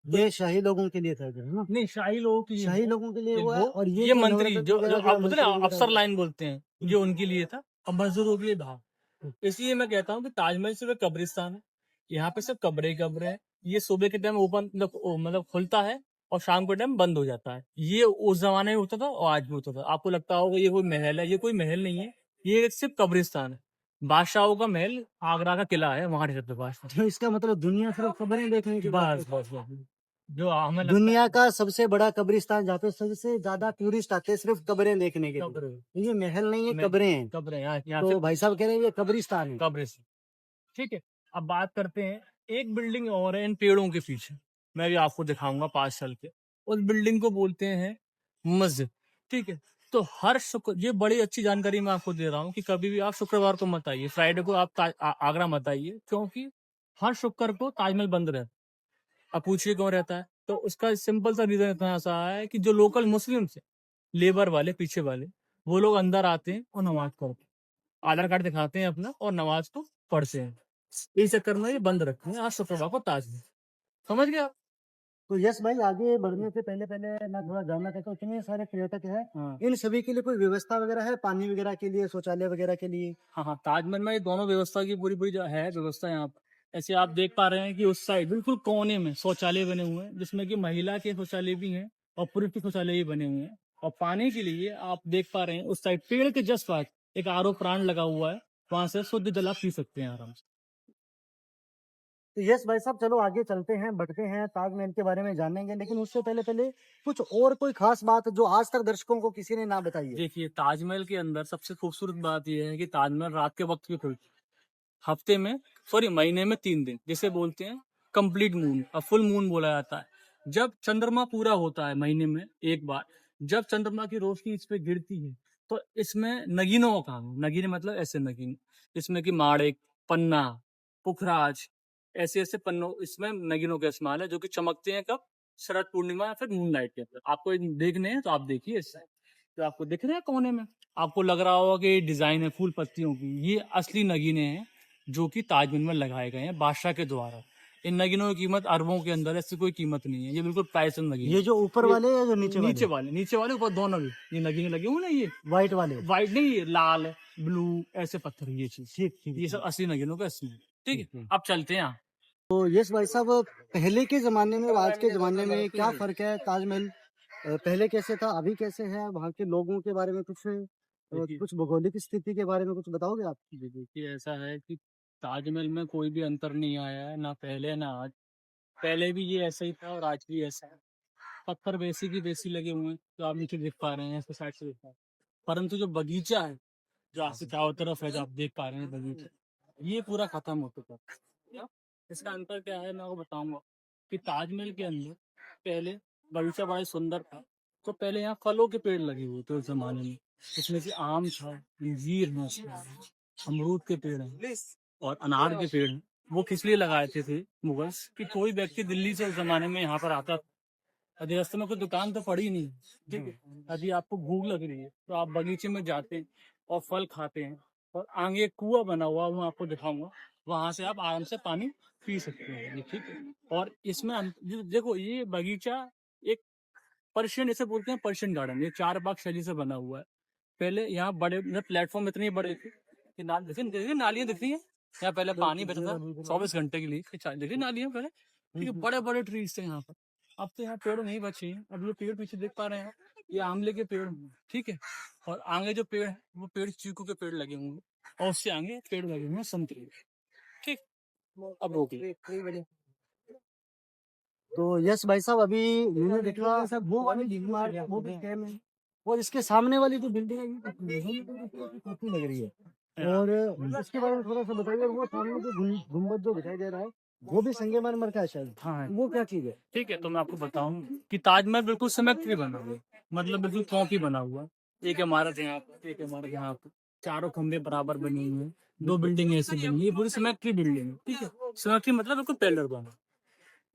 ये शाही लोगों के लिए था है ना?
नहीं, शाही लोगों की
शाही लोगों के लिए वो है, और
ये
जो
मंत्री
नवरत्न
जो
वगैरह
आप बोलते हैं ना
मंत्री
अफसर
वगैरह
लाइन बोलते हैं, ये उनके लिए था, और मजदूरों के लिए बाहर। इसलिए मैं कहता हूँ कि ताजमहल सिर्फ एक कब्रिस्तान है, यहाँ पे सिर्फ कब्र ही कब्र है। ये सुबह के टाइम ओपन मतलब खुलता है, और शाम के टाइम बंद हो जाता है। ये उस जमाने में होता था और आज भी होता था। आपको लगता होगा ये कोई महल है, ये कोई महल नहीं है, ये एक सिर्फ कब्रिस्तान है। बादशाहों का महल आगरा का किला है, वहां रहते थे बादशाह।
तो इसका मतलब दुनिया सिर्फ खबरें देखने की बात
बस बस बस, जो हमें
है।
लगता
दुनिया का सबसे बड़ा कब्रिस्तान जहाँ पे सबसे ज्यादा टूरिस्ट आते हैं सिर्फ कब्रें देखने के
है
लिए। ये महल नहीं है,
मैं-
कब्रें हैं।
कब्र है यहाँ
तो
से
भाई साहब कह रहे हैं ये कब्रिस्तान है।
कब्र से। ठीक है, अब बात करते हैं, एक बिल्डिंग और है इन पेड़ों के पीछे, मैं भी आपको दिखाऊंगा 5 साल के। उस बिल्डिंग को बोलते हैं मस्जिद। ठीक है, तो हर शुक्र, ये बड़ी अच्छी जानकारी मैं आपको दे रहा हूँ कि कभी भी आप शुक्रवार को मत आइए, फ्राइडे को आप आगरा मत आइए, क्योंकि हर शुक्र को ताजमहल बंद रहता है। अब पूछिए क्यों रहता है, तो उसका सिंपल सा रीजन इतना सा है कि जो लोकल मुस्लिम है, लेबर वाले पीछे वाले, वो लोग अंदर आते हैं और नमाज पढ़ते हैं, आधार कार्ड दिखाते हैं अपना और नमाज को पढ़ते हैं। इस चक्कर में ये बंद रखते हैं आज शुक्रवार को ताजमहल। समझ गए आप?
तो यस भाई, आगे बढ़ने से पहले पहले मैं थोड़ा जानना चाहता हूँ, इतने सारे पर्यटक हैं,
हाँ
इन सभी के लिए कोई व्यवस्था वगैरह है, पानी वगैरह के लिए, शौचालय वगैरह के लिए?
हाँ हाँ, ताजमहल में ये दोनों व्यवस्था की पूरी पूरी जो है व्यवस्था यहाँ पर। ऐसे आप देख पा रहे हैं कि उस साइड बिल्कुल कोने में शौचालय बने हुए हैं, जिसमें कि महिला के शौचालय भी हैं और पुरुष के शौचालय भी बने हुए हैं। और पानी के लिए आप देख पा रहे हैं उस साइड पेड़ के जस्ट पास एक आरओ प्लांट लगा हुआ है, वहां से शुद्ध जल आप पी सकते हैं आराम से।
तो यस भाई साहब, चलो आगे चलते हैं, बढ़ते हैं, ताजमहल के बारे में जानेंगे, लेकिन उससे पहले पहले कुछ और कोई खास बात जो आज तक दर्शकों को किसी ने ना बताई है।
देखिए ताजमहल के अंदर सबसे खूबसूरत बात यह है कि ताजमहल रात के वक्त भी खुलता है। हफ्ते में सॉरी महीने में 3 दिन, जिसे बोलते हैं कंप्लीट मून और फुल मून बोला जाता है। जब चंद्रमा पूरा होता है महीने में एक बार, जब चंद्रमा की रोशनी इस पे गिरती है, तो इसमें नगीनों का काम है। नगीने मतलब ऐसे नगीन, इसमें कि माड़िक, पन्ना, पुखराज, ऐसे ऐसे पन्नों इसमें नगीनों का इस्तेमाल है, जो कि चमकते हैं कब, शरद पूर्णिमा या फिर मून लाइट के अंदर। आपको देखने हैं तो आप देखिए इससे, जो आपको दिख रहे हैं कोने में, आपको लग रहा होगा कि डिजाइन है फूल पत्तियों की, ये असली नगीने हैं जो कि ताजमहल में लगाए गए हैं बादशाह के द्वारा। इन नगीनों की कीमत अरबों के अंदर है, ऐसी कोई कीमत नहीं है, ये बिल्कुल प्राइस नगीन।
ये जो ऊपर वाले या जो नीचे
नीचे वाले, नीचे वाले ऊपर दोनों भी ये नगीने लगे हुए ना, ये
व्हाइट वाले?
व्हाइट नहीं, ये लाल ब्लू ऐसे पत्थर, ये चीज,
ठीक ठीक।
ये सब असली नगीनों का असली। ठीक है,
ठीक।
अब चलते हैं।
तो यस भाई साहब, पहले के जमाने में और आज के जमाने में क्या फर्क है? ताजमहल पहले कैसे था, अभी कैसे है? वहाँ के लोगों के बारे में कुछ भौगोलिक स्थिति के बारे में कुछ बताओगे आप?
जी देखिए, ऐसा है कि ताजमहल में कोई भी अंतर नहीं आया है, ना पहले ना आज। पहले भी ये ऐसा ही था और आज भी ऐसा है। पत्थर वैसी की वैसी लगे हुए हैं, जो आप नीचे देख पा रहे हैं, ऐसे साइड से देख पा रहे हैं। परंतु जो बगीचा है, जो आपके चारों तरफ है, जो आप देख पा रहे हैं बगीचा, ये पूरा खत्म हो चुका है। इसका अंतर क्या है मैं आपको बताऊंगा कि ताजमहल के अंदर पहले बगीचा बड़ा ही सुंदर था। तो पहले यहाँ फलों के पेड़ लगे हुए थे उस जमाने में, इसमें से आम था, अंजीर है, अमरूद के पेड़ हैं और अनार के पेड़ हैं। वो किस लिए लगाए थे मुगल्स, कि कोई व्यक्ति दिल्ली से उस जमाने में यहाँ पर आता था, यदि रास्ते में कोई दुकान तो पड़ी नहीं, ठीक है, यदि आपको भूख लग रही है तो आप बगीचे में जाते हैं और फल खाते हैं, और आगे एक कुआं बना हुआ मैं आपको दिखाऊंगा, वहां से आप आराम से पानी पी सकते हैं। ठीक है, और इसमें देखो ये बगीचा एक पर्शियन, इसे बोलते हैं पर्शियन गार्डन, ये 4 बाग शैली से बना हुआ है। पहले यहाँ बड़े प्लेटफॉर्म इतने बड़े थे कि देखिए नालियां दिख रही है, यहाँ पहले पानी बहता था 24 घंटे के लिए, देखिए नालियां पहले, ठीक है, बड़े बड़े ट्रीज थे यहाँ पर। अब तो यहाँ पेड़ नहीं बचे हैं। अब ये पेड़ पीछे देख पा रहे हैं, ये आंवले के पेड़ हैं, ठीक है, और आगे जो पेड़ है वो पेड़ चीकू के पेड़ लगे हुए हैं, और उससे आगे पेड़ लगे हुए हैं संतरे। ठीक, अब रोक ली।
तो यस भाई साहब, अभी मैंने देखा वो वाली वो भी सेम है, और इसके सामने वाली जो बिल्डिंग है ये काफी लग रही है। और इसके बारे में थोड़ा सा बताइए, वो सामने जो गुंबद जो दिखाई दे रहा है वो भी संगमरमर का है शायद?
हाँ,
वो क्या चीज है?
ठीक है, तो मैं आपको बताऊं कि ताजमहल बिल्कुल सिमेट्री बना हुआ है, मतलब बिल्कुल चौकी बना हुआ है। एक इमारत है यहाँ पर, एक इमारत यहाँ पर, चारों खंभे बराबर बने हुए हैं, 2 बिल्डिंग ऐसी बनी है, ये पूरी सिमेट्री बिल्डिंग है। ठीक है, सिमेट्री मतलब बिल्कुल पैरेलल बना।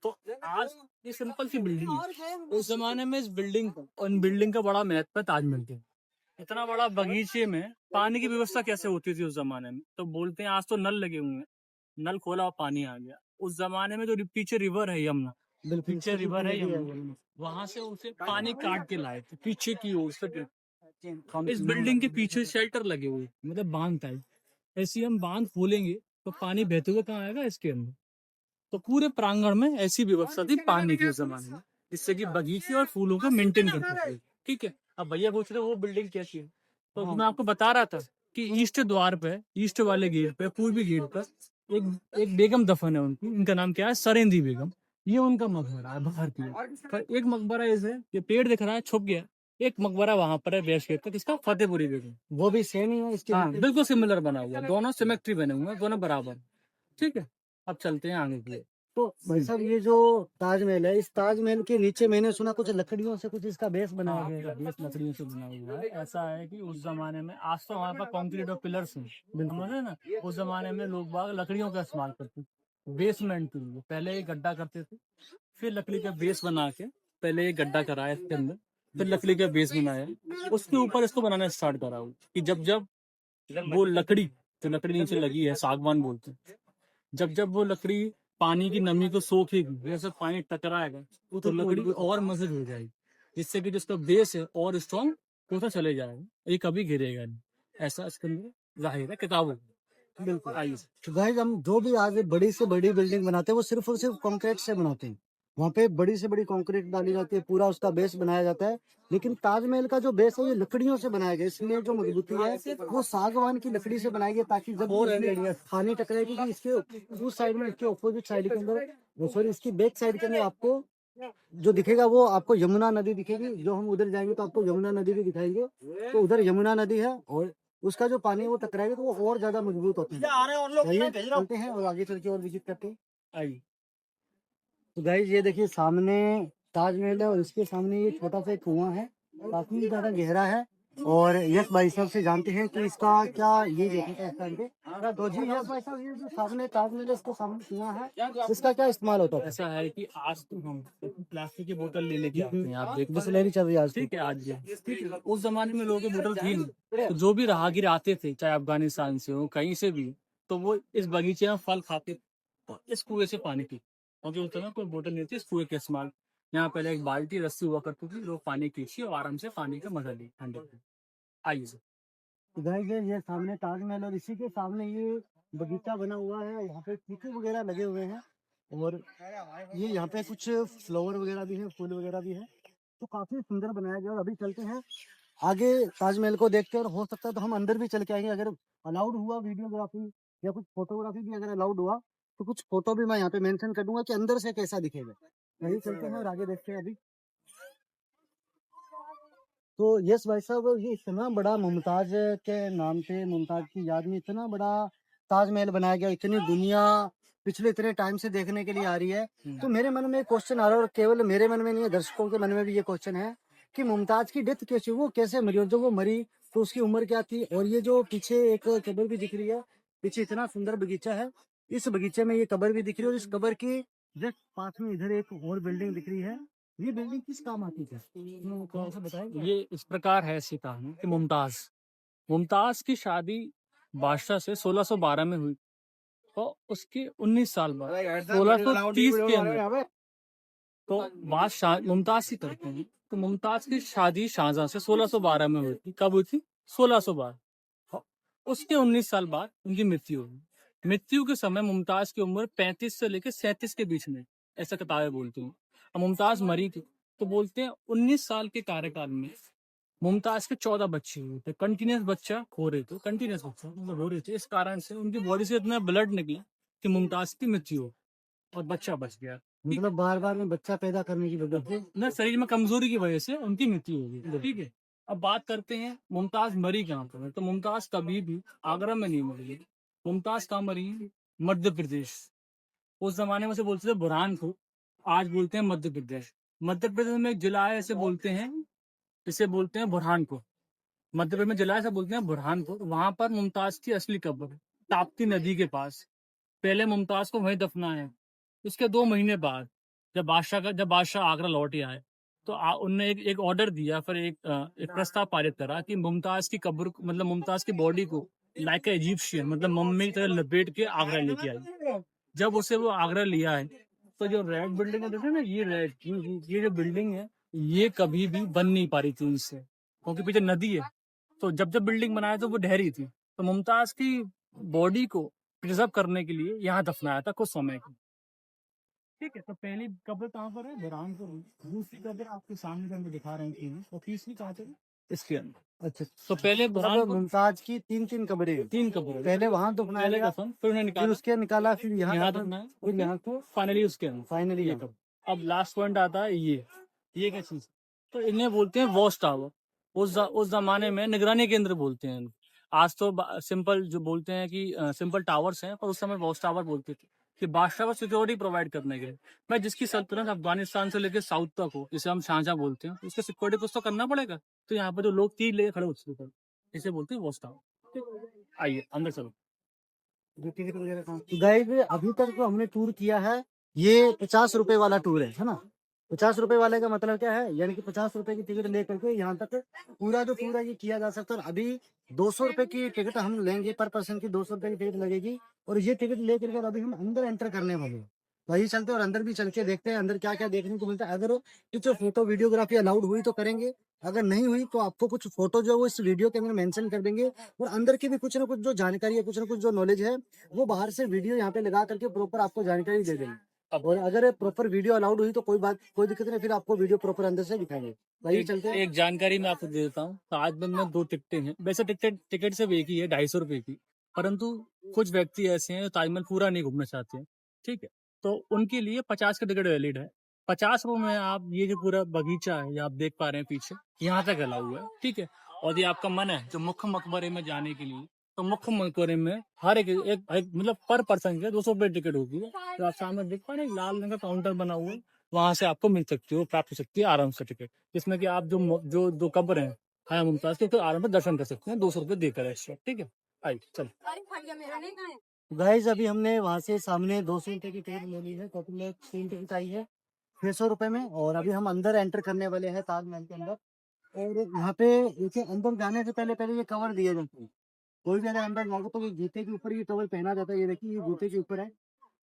तो आज ये सिंपल सी बिल्डिंग है, उस जमाने में इस बिल्डिंग और इन बिल्डिंग का बड़ा महत्व है ताजमहल के। इतना बड़ा बगीचे में पानी की व्यवस्था कैसे होती थी उस जमाने में, तो बोलते हैं आज तो नल लगे हुए हैं, नल खोला और पानी आ गया। उस जमाने में जो पीछे रिवर है यमुना, पीछे रिवर है यमुना, वहां से उसे पानी काट के लाए थे पीछे की ओर से। इस बिल्डिंग के पीछे शेल्टर लगे हुए, मतलब बांध टाइप, ऐसी हम बांध खोलेंगे तो पानी बहते हुए कहाँ आएगा, इसके अंदर। तो पूरे प्रांगण में ऐसी व्यवस्था थी पानी के उस जमाने में, जिससे कि बगीचे और फूलों का मेंटेन करते थे। ठीक है, अब भैया पूछ रहे वो बिल्डिंग कैसी है, तो मैं आपको बता रहा था कि ईस्ट द्वार पे, ईस्ट वाले गेट पे, पूर्वी गेट पर एक बेगम दफन है उनकी, इनका नाम क्या है, सरेंदी बेगम। ये उनका मकबरा है बाहर की ओर। पर एक मकबरा ऐसे, ये पेड़ दिख रहा है छुप गया, एक मकबरा वहां पर है बेस गेट तक, इसका फतेहपुरी बेगम।
वो भी सेम ही है इसके?
हाँ बिल्कुल सिमिलर बना हुआ, दोनों सिमेट्री बने हुए हैं, दोनों बराबर। ठीक है, अब चलते हैं आगे की।
तो भाई साहब, ये जो ताजमहल है, इस ताजमहल के नीचे मैंने सुना कुछ लकड़ियों से कुछ इसका बेस बनाया गया है।
बेस लकड़ियों से बना हुआ है। ऐसा है कि उस जमाने में, आज तो हमारे पास कंक्रीट और पिलर्स हैं, समझे ना, उस जमाने में लोग बाग लकड़ियों का इस्तेमाल करते थे बेसमेंट के लिए। पहले एक गड्ढा करते थे, फिर लकड़ी का बेस बना के, पहले एक गड्ढा कराया इसके अंदर, फिर लकड़ी का बेस बनाया, उसके ऊपर इसको बनाना स्टार्ट करा कि जब जब वो लकड़ी, जो लकड़ी नीचे लगी है सागवान बोलते हैं, जब जब वो लकड़ी पानी की नमी को सोखेगी, जैसे पानी टकराएगा तो लकड़ी और मजबूत हो जाएगी, जिससे कि जिसका बेस है और स्ट्रॉन्ग होता चले जाएगा, ये कभी गिरेगा नहीं। ऐसा इसके अंदर जाहिर है किताबों में। बिल्कुल, आइए।
तो गाइस, हम जो भी आज बड़ी से बड़ी बिल्डिंग बनाते हैं वो सिर्फ और सिर्फ कंक्रीट से बनाते हैं, वहाँ पे बड़ी से बड़ी कंक्रीट डाली जाती है, पूरा उसका बेस बनाया जाता है। लेकिन ताजमहल का जो बेस है ये लकड़ियों से बनाया गया है, इसलिए जो मजबूती है वो सागवान की लकड़ी से बनाई गई है, ताकि जब भी इसमें खानी टकराएगी कि इसके उस साइड में, इसके ऑपोजिट साइड के अंदर, सॉरी इसकी बैक साइड के अंदर आपको जो दिखेगा वो आपको यमुना नदी दिखेगी। जो हम उधर जाएंगे तो आपको यमुना नदी भी दिखाएंगे। तो उधर यमुना नदी है और उसका जो पानी है वो टकराएगा तो वो और ज्यादा मजबूत होता है। आइए, चलते हैं और आगे चल के और विजिट करते हैं।
आइए।
तो गाइस ये देखिए सामने ताजमहल है और इसके सामने ये छोटा सा एक कुआं है, काफी ज्यादा गहरा है। और यश भाई साहब से जानते हैं कि इसका क्या ये देखिए इस टाइम पे। तो जी यश भाई साहब, ये जो सामने ताजमहल है इसके सामने कुआं है, इसका क्या इस्तेमाल होता है?
ऐसा है कि आज तो हम प्लास्टिक की बोतल ले लेके आते हैं, आप देख
बिस्लरी चल रही है आज तो।
ठीक है आज ये ठीक है। उस जमाने में लोगों की बोतल थी नहीं, तो जो भी राहगीर आते थे चाहे अफगानिस्तान से हो कहीं से भी, तो वो इस बगीचे में फल खाते तो इस कुएं से पानी पी, क्योंकि उस समय कोई बोतल नहीं थी, इस कुएं का इस्तेमाल। यहाँ पहले एक बाल्टी रस्सी हुआ करती थी, लोग पानी पीछे और आराम से पानी का मजा लिए ठंडे में। आइए सर।
तो गाइस ये सामने ताजमहल और इसी के सामने ये बगीचा बना हुआ है, यहाँ पे चीकू वगैरह लगे हुए हैं और ये यहाँ पे कुछ फ्लावर वगैरह भी है, फूल वगैरह भी है। तो काफी सुंदर बनाया गया। और अभी चलते हैं आगे ताजमहल को देखते हैं, और हो सकता है तो हम अंदर भी चल के आएंगे, अगर अलाउड हुआ वीडियोग्राफी या कुछ फोटोग्राफी भी अगर अलाउड हुआ तो कुछ फोटो भी मैं यहाँ पे मेंशन कर दूंगा कि अंदर से कैसा दिखेगा। वही चलते हैं और आगे देखते हैं अभी। तो यस भाई साहब, ये इतना बड़ा मुमताज के नाम पे, मुमताज की याद में इतना बड़ा ताजमहल बनाया गया, इतनी दुनिया पिछले इतने टाइम से देखने के लिए आ रही है। तो मेरे मन में एक क्वेश्चन आ रहा है, और केवल मेरे मन में नहीं है, दर्शकों के मन में भी ये क्वेश्चन है कि मुमताज की डेथ कैसे, वो कैसे मरी, और जब वो मरी तो उसकी उम्र क्या थी। और ये जो पीछे एक कब्र भी दिख रही है, पीछे इतना सुंदर बगीचा है, इस बगीचे में ये कब्र भी दिख रही है, और इस कब्र की जस्ट पास में इधर एक और बिल्डिंग दिख रही है। ये बिल्डिंग किस काम आती है, थोड़ा सा बताएंगे?
ये इस प्रकार है ऐसी कहानी कि मुमताज की शादी बादशाह से 1612 में हुई, और उसके 19 साल बाद 1630 के अंदर तो बादशाह मुमताज ही करते हैं। तो मुमताज की शादी शाहजहां से 1612 में हुई थी। कब हुई थी? 1612। और उसके 19 साल बाद उनकी मृत्यु हुई। मृत्यु के समय मुमताज की उम्र 35 से लेकर 37 के बीच में, ऐसा किताबें बोलती हैं। अब मुमताज मरी थी तो बोलते हैं 19 साल के कार्यकाल में मुमताज के 14 बच्चे हुए थे, कंटिन्यूस बच्चा हो रहे थे, कंटिन्यूस बच्चा मतलब हो रहे थे। इस कारण से उनकी बॉडी से इतना ब्लड निकला कि मुमताज की मृत्यु हो और बच्चा बच गया।
मतलब बार बार में बच्चा पैदा करने की वजह से
न शरीर में कमजोरी की वजह से उनकी मृत्यु हो गई। ठीक है, अब बात करते हैं मुमताज मरी कहाँ पर है। तो मुमताज कभी भी आगरा में नहीं मरी है। मुमताज कहाँ मरी है? मध्य प्रदेश। उस जमाने में से बोलते थे बुरहानपुर, आज बोलते हैं मध्य प्रदेश। मध्य प्रदेश में एक जिला है, इसे बोलते हैं बुरहानपुर। मध्य प्रदेश में जिला है, इसे बोलते हैं बुरहानपुर। वहां पर मुमताज की असली कब्र है, ताप्ती नदी के पास। पहले मुमताज को वहीं दफनाया। उसके 2 महीने बाद जब बादशाह आगरा लौट आए तो उनने एक ऑर्डर दिया, फिर एक प्रस्ताव पारित करा कि मुमताज की कब्र मतलब मुमताज की बॉडी को लाइक इजिप्शियन मतलब मम्मी की तरह लपेट के आगरा लेके आई। जब उसे वो आगरा लिया है तो जो रेड बिल्डिंग है, देखो ना, ये जो बिल्डिंग है ये कभी भी बन नहीं पा रही थी उनसे, क्योंकि पीछे नदी है। तो जब बनाया तो वो ढहरी थी। तो मुमताज की बॉडी को प्रिजर्व करने के लिए यहाँ दफनाया था कुछ समय के। ठीक है, तो पहली कब्र कहाँ पर है? बुरहानपुर। दूसरी कब्र आपके सामने जो हम दिखा रहे हैं, और तीसरी कहाँ पर है? इसके अंदर।
अच्छा,
तो पहले
मतलब
बुरहानपुर
मुमताज की तीन कब्रें हैं।
3 कब्र,
पहले वहां दफनाया
पहले
गया,
कफन, फिर उन्हें
फिर
निकाला,
उसके निकाला, फिर यहाँ
यहाँ
दफन,
दफनाया,
फिर यहाँ को
फाइनली उसके अंदर
फाइनली
ये कब्र। अब लास्ट पॉइंट आता है ये क्या चीज? तो इन्हें बोलते हैं वॉच टावर। उस जमाने में निगरानी केंद्र बोलते हैं इनको। आज तो सिंपल जो बोलते हैं कि सिंपल टावर्स हैं, पर उस समय वॉच टावर बोलते थे कि बादशाह को सिक्योरिटी प्रोवाइड करने के लिए। मैं जिसकी सल्तनत अफगानिस्तान से लेकर साउथ तक हो, जिसे हम शाहजहां बोलते हैं, उसके सिक्योरिटी कुछ तो करना पड़ेगा। तो यहाँ पर जो लोग तीर लेके खड़े होते थे, इसे बोलते हैं वॉच टावर। आइए अंदर चलो।
गाइस अभी तक जो हमने टूर किया है ये 50 रुपए वाला टूर है ना। 50 रुपए वाले का मतलब क्या है, यानी कि 50 रुपए की टिकट लेकर के यहाँ तक पूरा जो टूर है ये किया जा सकता है। और अभी 200 रुपए की टिकट हम लेंगे, पर पर्सन की 200 रुपए की टिकट लगेगी, और ये टिकट लेकर के अभी हम अंदर एंटर करने वाले हैं। वही चलते हैं और अंदर भी चल के देखते हैं अंदर क्या क्या देखने को मिलता है। अगर कुछ फोटो वीडियोग्राफी अलाउड हुई तो करेंगे, अगर नहीं हुई तो आपको कुछ फोटो जो है वो इस वीडियो के अंदर मेंशन कर देंगे। और अंदर की भी कुछ ना कुछ जो जानकारी है, कुछ ना कुछ जो नॉलेज है, वो बाहर से वीडियो यहाँ पे लगा करके प्रॉपर आपको जानकारी दे देंगे। और अगर प्रॉपर वीडियो अलाउड हुई तो कोई दिक्कत नहीं, फिर आपको वीडियो प्रॉपर अंदर से दिखाएंगे। वही चलते हैं।
एक जानकारी मैं आपको दे देता हूँ, ताजमहल में 2 टिकटें हैं। वैसे टिकट सिर्फ एक ही है, 250 रुपए की, परंतु कुछ व्यक्ति ऐसे हैं जो ताजमहल पूरा नहीं घूमना चाहते हैं, ठीक है, तो उनके लिए 50 का टिकट वैलिड है। 50 रुपए में आप ये जो पूरा बगीचा है, ये आप देख पा रहे हैं पीछे, यहाँ तक अलाउ हुआ है, ठीक है। और ये आपका मन है जो मुख्य मकबरे में जाने के लिए, तो मुख्य मकबरे में हर एक मतलब पर पर्सन के 200 रुपए टिकट होगी। तो आप सामने देख पा रहे हैं, लाल रंग का काउंटर बना हुआ है, वहां से आपको मिल सकती है, प्राप्त हो सकती है आराम से टिकट, जिसमें कि आप जो दो कब्र हैं हया मुमताज के, तो आराम से दर्शन कर सकते हैं 200 रुपए देकर एक्स्ट्रा, ठीक है। आइए चल।
गाइस अभी हमने वहां से सामने 200 रुपए की टिकट ले ली है, टोटल 3 टिकट आई है 600 रुपए में। और अभी हम अंदर एंटर करने वाले हैं ताजमहल के अंदर। और यहाँ पे देखिए, अंदर जाने से पहले पहले ये कवर दिए जाते हैं। कोई भी अगर अंदर जाएगा तो ये जूते के ऊपर ये कवर पहना जाता है। ये देखिए, ये जूते के ऊपर है।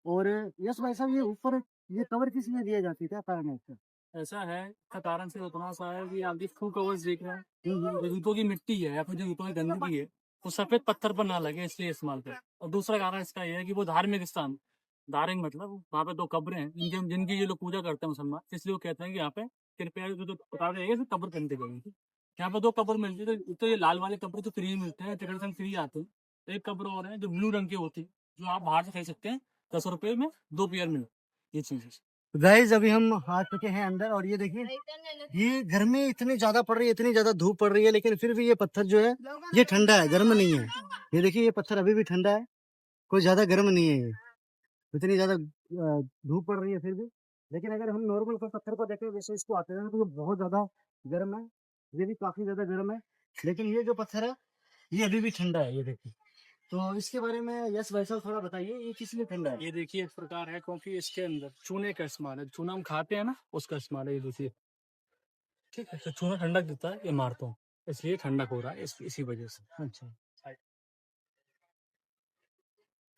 और यस भाई साहब, ये ऊपर ये कवर किस लिए दिया जाती है, क्या कारण है इसका?
ऐसा है, इसका कारण से उतना सा है कि आप शू कवर्स देख रहे हैं, जो जूतों की मिट्टी है या फिर जो जूतों की गंदगी है, वो सफेद पत्थर पर ना लगे, इसलिए इस्तेमाल करें। और दूसरा कारण इसका ये है कि वो धार्मिक स्थान, धार्मिक मतलब वहाँ पे 2 कब्रें हैं जिनकी ये लोग पूजा करते हैं मुसलमान, इसलिए वो कहते हैं कि यहाँ पे कृपया जो बता देगा कब्र करने गए। यहाँ पे 2 कब्र मिलती है, तो ये लाल वाले कब्र तो फ्री मिलते हैं, टिकट संग फ्री आते हैं। एक कब्र और है जो ब्लू रंग की होती है, जो आप बाहर से खरीद सकते हैं, 10 रुपए में 2 पेयर मिलते, ये चीज।
गाइस अभी हम आ चुके हैं अंदर। और ये देखिए, ये गर्मी इतनी ज्यादा पड़ रही है, इतनी ज्यादा धूप पड़ रही है, लेकिन फिर भी ये पत्थर जो है ये ठंडा है, गर्म नहीं है। ये देखिए, ये पत्थर अभी भी ठंडा है, कोई ज्यादा गर्म नहीं है। ये इतनी ज्यादा धूप पड़ रही है फिर भी। लेकिन अगर हम नॉर्मल पत्थर को देखें, वैसे इसको आते हैं तो ये बहुत ज्यादा गर्म है। ये भी काफी ज्यादा गर्म है। लेकिन ये जो पत्थर है ये अभी भी ठंडा है, ये देखिए। तो इसके बारे में यस भाई साहब थोड़ा बताइए, ये किस लिए ठंडा है?
ये देखिए इस प्रकार है, क्योंकि इसके अंदर चूने का इस्तेमाल है, चूना हम खाते हैं ना, उसका इस्तेमाल है, ये देखिए, ठीक है। तो चूना ठंडक देता है इमारतों, इसलिए ठंडक हो रहा है इसी वजह से।
अच्छा,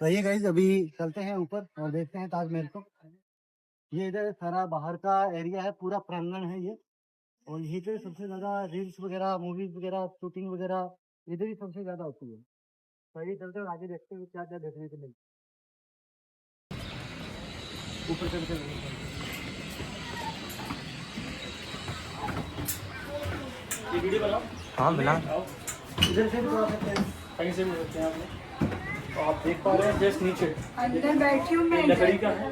तो ये गाइस अभी चलते हैं ऊपर और देखते हैं ताजमहल को। ये इधर सारा बाहर का एरिया है, पूरा प्रांगण है ये। और यहीं पे सबसे ज्यादा रील्स वगैरह, मूवीज वगैरह, शूटिंग वगैरह इधर ही सबसे ज्यादा होती है। तो ये चलते हैं और आगे देखते हैं क्या क्या देखने को मिलता है। ऊपर चलते हैं।
ये वीडियो बनाओ।
हाँ बिना
इधर से भी थोड़ा सकते हैं, कहीं से भी सकते हैं आप लोग। तो आप देख पा रहे हैं जस्ट नीचे
अंदर बैठी हूँ मैं।
ये लकड़ी का है,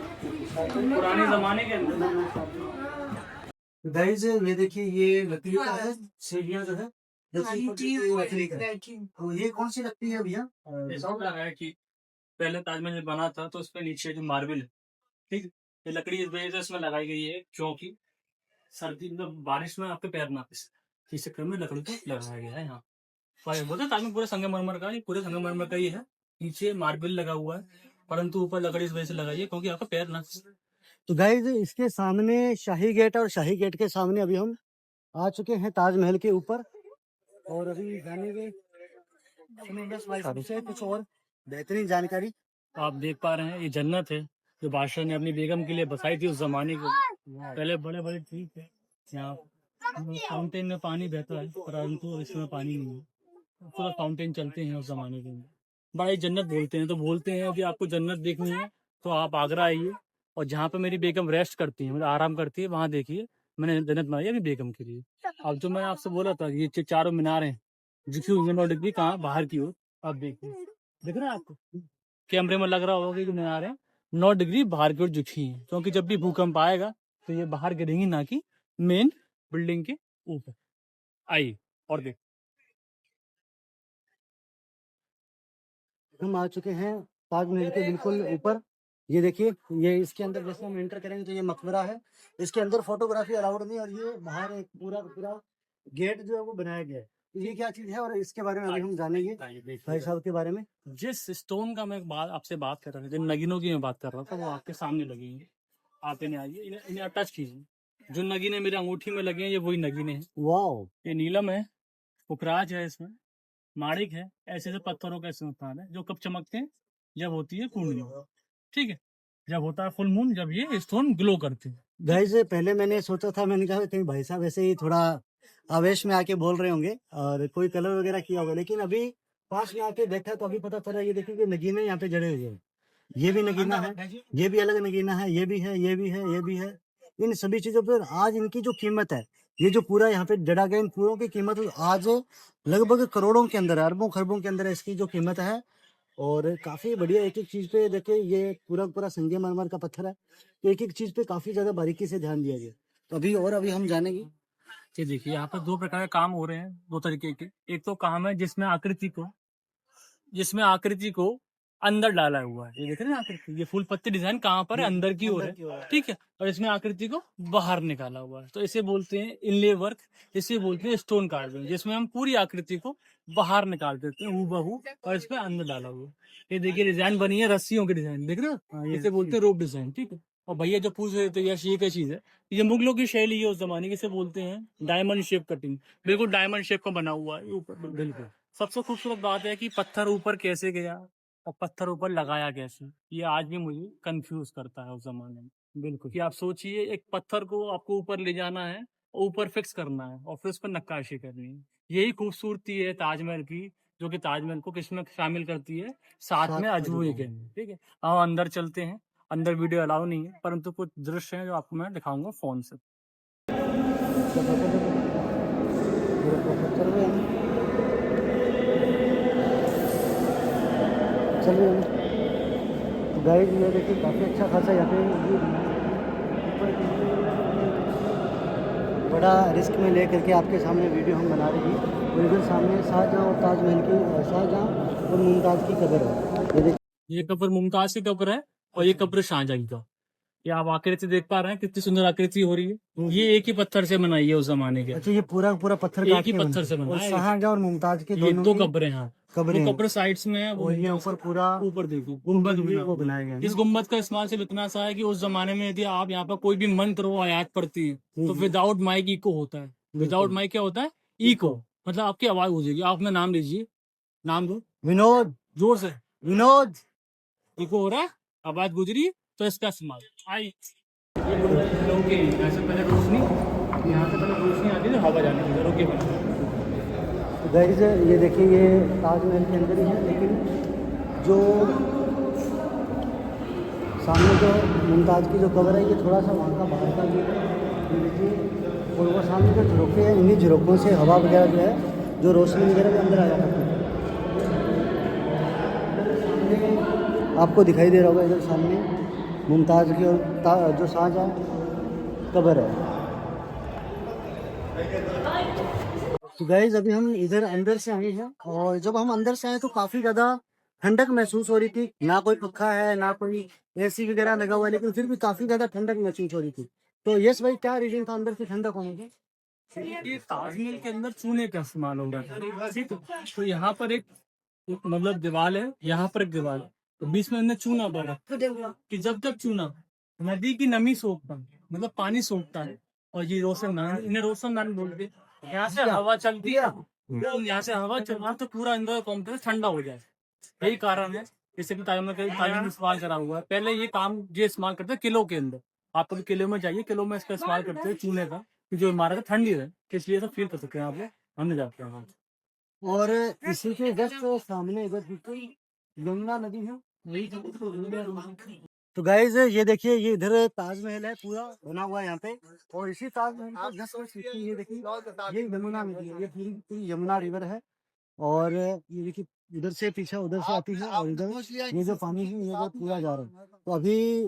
पुराने जमाने के अंदर।
गाइस ये देखिए, ये लकड़ी का है, सीढ़ियाँ जो है लकड़ी का है। तो ये कौन सी लकड़ी है भैया?
ऐसा लग रहा है कि पहले ताजमहल जब बना था तो उसके नीचे जो मार्बल है, ठीक है, ये लकड़ी इस वजह से इसमें लगाई गई है क्योंकि सर्दी मतलब बारिश में आपके पैर ना फिसले, इस चक्कर में लकड़ी को लगाया गया है यहाँ। बोलते ताजमहल पूरे संगमरमर का, ये पूरे संगमरमर का ही है, नीचे मार्बल लगा हुआ है, परंतु ऊपर लकड़ी इस वजह से लगाई है क्योंकि आपका पैर ना फिसले।
तो गाइस इसके सामने शाही गेट, और शाही गेट के सामने अभी हम आ चुके हैं ताजमहल के ऊपर। और अभी जाने के से कुछ और बेहतरीन जानकारी।
आप देख पा रहे हैं ये जन्नत है जो बादशाह ने अपनी बेगम के लिए बसाई थी उस जमाने को। पहले बड़े बड़े ट्री थे, यहाँ फाउंटेन में पानी बहता है, परंतु इसमें पानी नहीं है, पूरा फाउंटेन चलते हैं उस जमाने के अंदर। बड़ा ही जन्नत बोलते हैं, तो बोलते हैं कि आपको जन्नत देखनी है तो आप आगरा आइए, और जहाँ पे मेरी बेगम रेस्ट करती है, मतलब आराम करती है, वहाँ देखिए मैंने जन्नत बनाई है अपनी बेगम के लिए। अब जो मैं आपसे बोला था, ये चारों मीनारें झुकी हुई है 9 डिग्री, कहाँ बाहर की ओर, आप देखिए, दिख रहा है आपको कैमरे में, लग रहा होगा कि मीनारें 9 डिग्री बाहर की ओर झुकी हैं, क्योंकि जब भी भूकंप आएगा तो ये बाहर गिरेंगी, ना कि मेन बिल्डिंग के ऊपर। आइए और देख,
हम आ चुके हैं ताजमहल के बिल्कुल ऊपर। ये देखिए, ये इसके अंदर जैसे हम एंटर करेंगे तो ये मकबरा है, इसके अंदर फोटोग्राफी अलाउड नहीं। और ये बाहर एक पूरा पूरा गेट जो है वो बनाया गया है। ये क्या चीज है और इसके बारे में अभी हम जानेंगे भाई साहब के बारे में।
जिस स्टोन का मैं आपसे बात कर रहा था, जिन नगीनों की मैं बात कर रहा था, वो आपके सामने लगेंगे। आप इन्हें आइए, इन्हें टच कीजिए। जो नगीने मेरे अंगूठी में लगे हैं ये वही नगीने हैं।
वाओ,
ये नीलम है, पुखराज है, इसमें माणिक है, ऐसे ऐसे पत्थरों का इस्तेमाल है जो कब चमकते हैं, जब होती है पूर्णिमा, ठीक है, जब होता है फुल मून, जब ये स्टोन ग्लो करते हैं।
गाइस पहले मैंने सोचा था, मैंने कहा कहीं भाई साहब ऐसे ही थोड़ा आवेश में आके बोल रहे होंगे और कोई कलर वगैरह किया होगा, लेकिन अभी पास में आके देखा तो अभी पता चला। ये देखिए कि नगीने यहाँ पे जड़े हुए हैं। ये भी नगीना है, ये भी अलग नगीना है, ये भी है, ये भी है, ये भी है। इन सभी चीजों पर आज इनकी जो कीमत है, ये जो पूरा यहाँ पे जड़ा गया, इन पूरों की कीमत आज लगभग करोड़ों के अंदर है, अरबों खरबों के अंदर इसकी जो कीमत है। और काफी बढ़िया, एक एक चीज पे देखिए, ये पूरा पूरा संगमरमर का पत्थर है, तो एक एक चीज पे काफी ज्यादा बारीकी से ध्यान दिया गया। तो अभी हम जानेंगे।
ये देखिए यहाँ पर दो प्रकार के काम हो रहे हैं, दो तरीके के। एक तो काम है जिसमें आकृति को अंदर डाला हुआ है, ये देख रहे हैं ना आकृति, ये फूल पत्ती डिजाइन कहाँ पर है, अंदर की ओर है, ठीक है। और इसमें आकृति को बाहर निकाला हुआ है, तो इसे बोलते हैं इनले वर्क, इसे बोलते हैं स्टोन कार्विंग, जिसमें हम पूरी आकृति को बाहर निकाल देते हैं हूबहू, और इसमें अंदर डाला हुआ है। ये देखिए डिजाइन बनी है रस्सियों की डिजाइन, देख रहे हो, इसे बोलते हैं रोप डिजाइन, ठीक है। और भैया जो पूछ रहे थे यश, ये क्या चीज है, ये मुगलों की शैली है उस जमाने की, इसे बोलते हैं डायमंड शेप कटिंग, बिल्कुल डायमंड शेप का बना हुआ है ऊपर, बिल्कुल। सबसे खूबसूरत बात है कि पत्थर ऊपर कैसे गया और पत्थर ऊपर लगाया कैसे, ये आज भी मुझे कंफ्यूज करता है उस जमाने में। बिल्कुल कि आप सोचिए, एक पत्थर को आपको ऊपर ले जाना है, ऊपर फिक्स करना है और फिर उस पर नक्काशी करनी है। यही खूबसूरती है ताजमहल की, जो कि ताजमहल को किसमें शामिल करती है, साथ में अजूबे के, ठीक है। अब अंदर चलते हैं, अंदर वीडियो अलाउ नहीं है, परंतु कुछ दृश्य हैं जो आपको मैं दिखाऊंगा फोन से।
चलिए, तो गाइस ये देखिए काफ़ी अच्छा खासा यहाँ पे बड़ा रिस्क में ले करके आपके सामने वीडियो हम बना रहे हैं। और इधर सामने शाहजहाँ और ताजमहल की, शाहजहाँ और मुमताज़ की कब्र है। ये देखिए,
ये कब्र मुमताज की कब्र है और ये कब्र शाहजहाँ की का। ये आप आकृति देख पा रहे हैं, कितनी सुंदर आकृति हो रही है। ये एक ही पत्थर से बनाई है उस जमाने के,
अच्छा ये पूरा पूरा पत्थर
एक
काट
ही
के
पत्थर से
बना है।
बना
और
है।
शाहजहाँ और मुमताज के
ये
दोनों
दो
की
कब्रें हैं,
कब्रें
वो
हैं।
कब्र साइड्स में है, वो
और ये ऊपर पूरा
ऊपर देखो
गुम्बद
गुम्बद
भी
बना
वो
हुआ
बनाया गया
है।
है
इस
ना?
गुम्बद का इस्तेमाल सिर्फ इतना सा है कि उस जमाने में यदि आप यहाँ पर कोई भी मंत्र हो, आयत पढ़ती है, तो विदाउट माइक इको होता है। विदाउट माइक क्या होता है, इको, मतलब आपकी आवाज हो जाएगी। आप अपना नाम लीजिए, नाम दो,
विनोद,
जोर से,
विनोद।
इको हो रहा है, आवाज गुजरी, तो इसका इस्तेमाल आई। ये रोके, ऐसे पहले रोशनी, यहाँ से पहले रोशनी आती है, हवा जाने की रोके बना।
तो गाइस ये देखिए, ये ताजमहल के अंदर ही है, लेकिन जो सामने जो मुमताज़ की जो कब्र है, ये थोड़ा सा वहाँ का बाहर का व्यू है, ये देखिए। और वो सामने जो झरोखे हैं, इन्हीं झरोखों से हवा वगैरह जो है, जो रोशनी वगैरह के अंदर आ जाती है। आपको दिखाई दे रहा होगा इधर सामने मुमताज़ की और जो शाहजहाँ कब्र है। तो गाइज अभी हम इधर अंदर से आए हैं, और जब हम अंदर से आए तो काफी ज्यादा ठंडक महसूस हो रही थी। ना कोई पंखा है, ना कोई एसी वगैरह लगा हुआ है, लेकिन फिर भी काफी ज्यादा ठंडक महसूस हो रही थी। तो यस भाई, क्या रीजन था अंदर से ठंडक होने की?
ये ताजमहल के अंदर चूने का इस्तेमाल हो रहा था, ठीक है। तो यहाँ पर एक मतलब दीवार है, यहाँ पर एक दीवार है, तो बीच में हमने चूना भरा कि जब तक चूना नदी की नमी सोखता है, मतलब पानी सोखता है, और ये रोशनदान, इन्हें रोशनदान बोलते हैं। यहाँ से हवा चलती है, तो यहाँ से हवा चलती है तो पूरा अंदर कॉम्प्लेक्स ठंडा हो जाए। यही कारण है, जैसे कि ताजमहल इस्तेमाल करा हुआ है। पहले ये काम ये इस्तेमाल करते हैं किलों के अंदर। आप कभी किले में जाइए, किलों में इसका इस्तेमाल करते हैं चूने का, कि जो इमारत ठंडी है, इसलिए सब फील कर सकते हैं आप लोग। हमने जाते हैं।
और इसी के जस्ट सामने इधर बिल्कुल यमुना नदी है। तो गाइज ये देखिए, ये इधर ताजमहल है पूरा बना हुआ है यहाँ पे, और इसी ताजमहल को 10 वर्ष पीछे ये देखिए, ये यमुना नदी है, ये पूरी पूरी यमुना रिवर है। और ये देखिए, इधर से पीछे उधर से आती है, और इधर ये जो पानी है, ये जो पूरा जा रहा है। तो अभी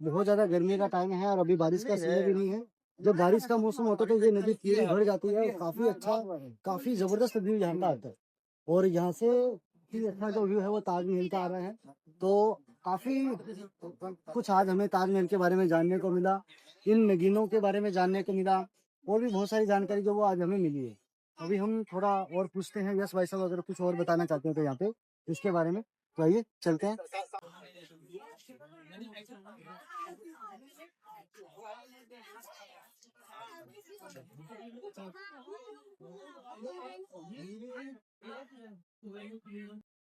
बहुत ज्यादा गर्मी का टाइम है, और अभी बारिश का समय भी नहीं है। जब बारिश का मौसम होता है तो ये नदी पूरी भर जाती है, और काफी अच्छा, काफी जबरदस्त व्यू यहाँ का आता है। और यहाँ से भी अच्छा जो व्यू है वो ताजमहल का आ रहा है। तो काफी कुछ आज हमें ताजमहल के बारे में जानने को मिला, इन नगीनों के बारे में जानने को मिला, और भी बहुत सारी जानकारी जो वो आज हमें मिली है। अभी हम थोड़ा और पूछते हैं, यस भाई साहब अगर कुछ और बताना चाहते हैं तो यहाँ पे इसके बारे में, तो आइए चलते हैं।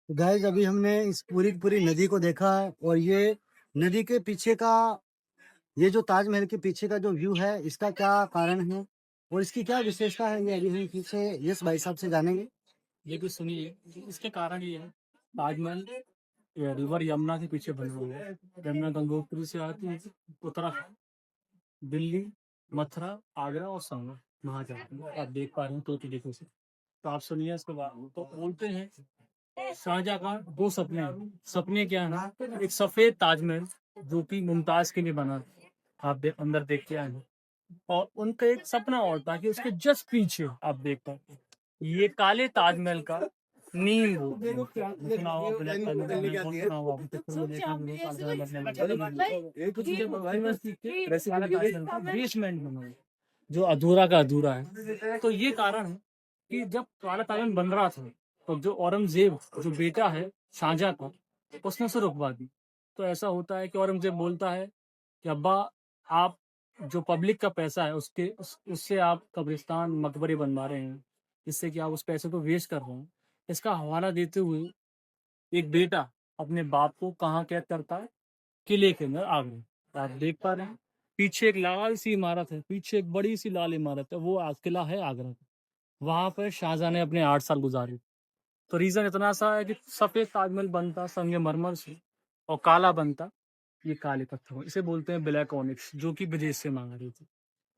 गाइस अभी हमने इस पूरी की पूरी नदी को देखा है, और ये नदी के पीछे का, ये जो ताजमहल के पीछे का जो व्यू है, इसका क्या कारण है और इसकी क्या विशेषता है, ये अभी हम पीछे यस भाई साहब से जानेंगे।
ये कुछ सुनिए, इसके कारण ये है, ताजमहल ये रिवर यमुना के पीछे बना हुआ है। यमुना गंगोत्री से आती है उत्तराखंड, दिल्ली, मथुरा, आगरा और संगम वहाँ जाती है। आप देख पा रहे हैं तो देखो से। तो आप सुनिए इसके बाद। तो बोलते हैं शाहजहाँ का दो सपने हैं। सपने क्या है? एक सफेद ताजमहल जो कि मुमताज के लिए बना, आप अंदर देख के आए। और उनका एक सपना और था कि उसके जस्ट पीछे आप देख पाते ये काले ताजमहल का नींव हो। सुना होगा ब्लैक ताजमहल, बहुत सुना होगा आपने, पिक्चर में देखा होगा, ताजमहल बनने लगा। कुछ जब ताजमहल के वैसे काले ताजमहल का बेसमेंट बना है, जो अधूरा का अधूरा है। तो ये कारण है कि जब काला ताजमहल बन रहा था तो जो औरंगजेब जो बेटा है शाहजहाँ का, उसने उसे रुकवा दी। तो ऐसा होता है कि औरंगजेब बोलता है कि अब्बा, आप जो पब्लिक का पैसा है उससे आप कब्रिस्तान मकबरे बनवा रहे हैं, जिससे कि आप उस पैसे को वेस्ट कर रहे हैं। इसका हवाला देते हुए एक बेटा अपने बाप को कहाँ कैद करता है? किले के अंदर आगरा। आप देख पा रहे हैं पीछे एक लाल सी इमारत है, पीछे एक बड़ी सी लाल इमारत है, वो किला है आगरा का। वहां पर शाहजहां ने अपने 8 साल गुजारे। तो रीजन इतना सा है कि सफेद ताजमहल बनता संगमरमर से और काला बनता ये काले पत्थर, इसे बोलते हैं ब्लैक ऑनिक्स, जो कि विदेश से मांगा रही थी।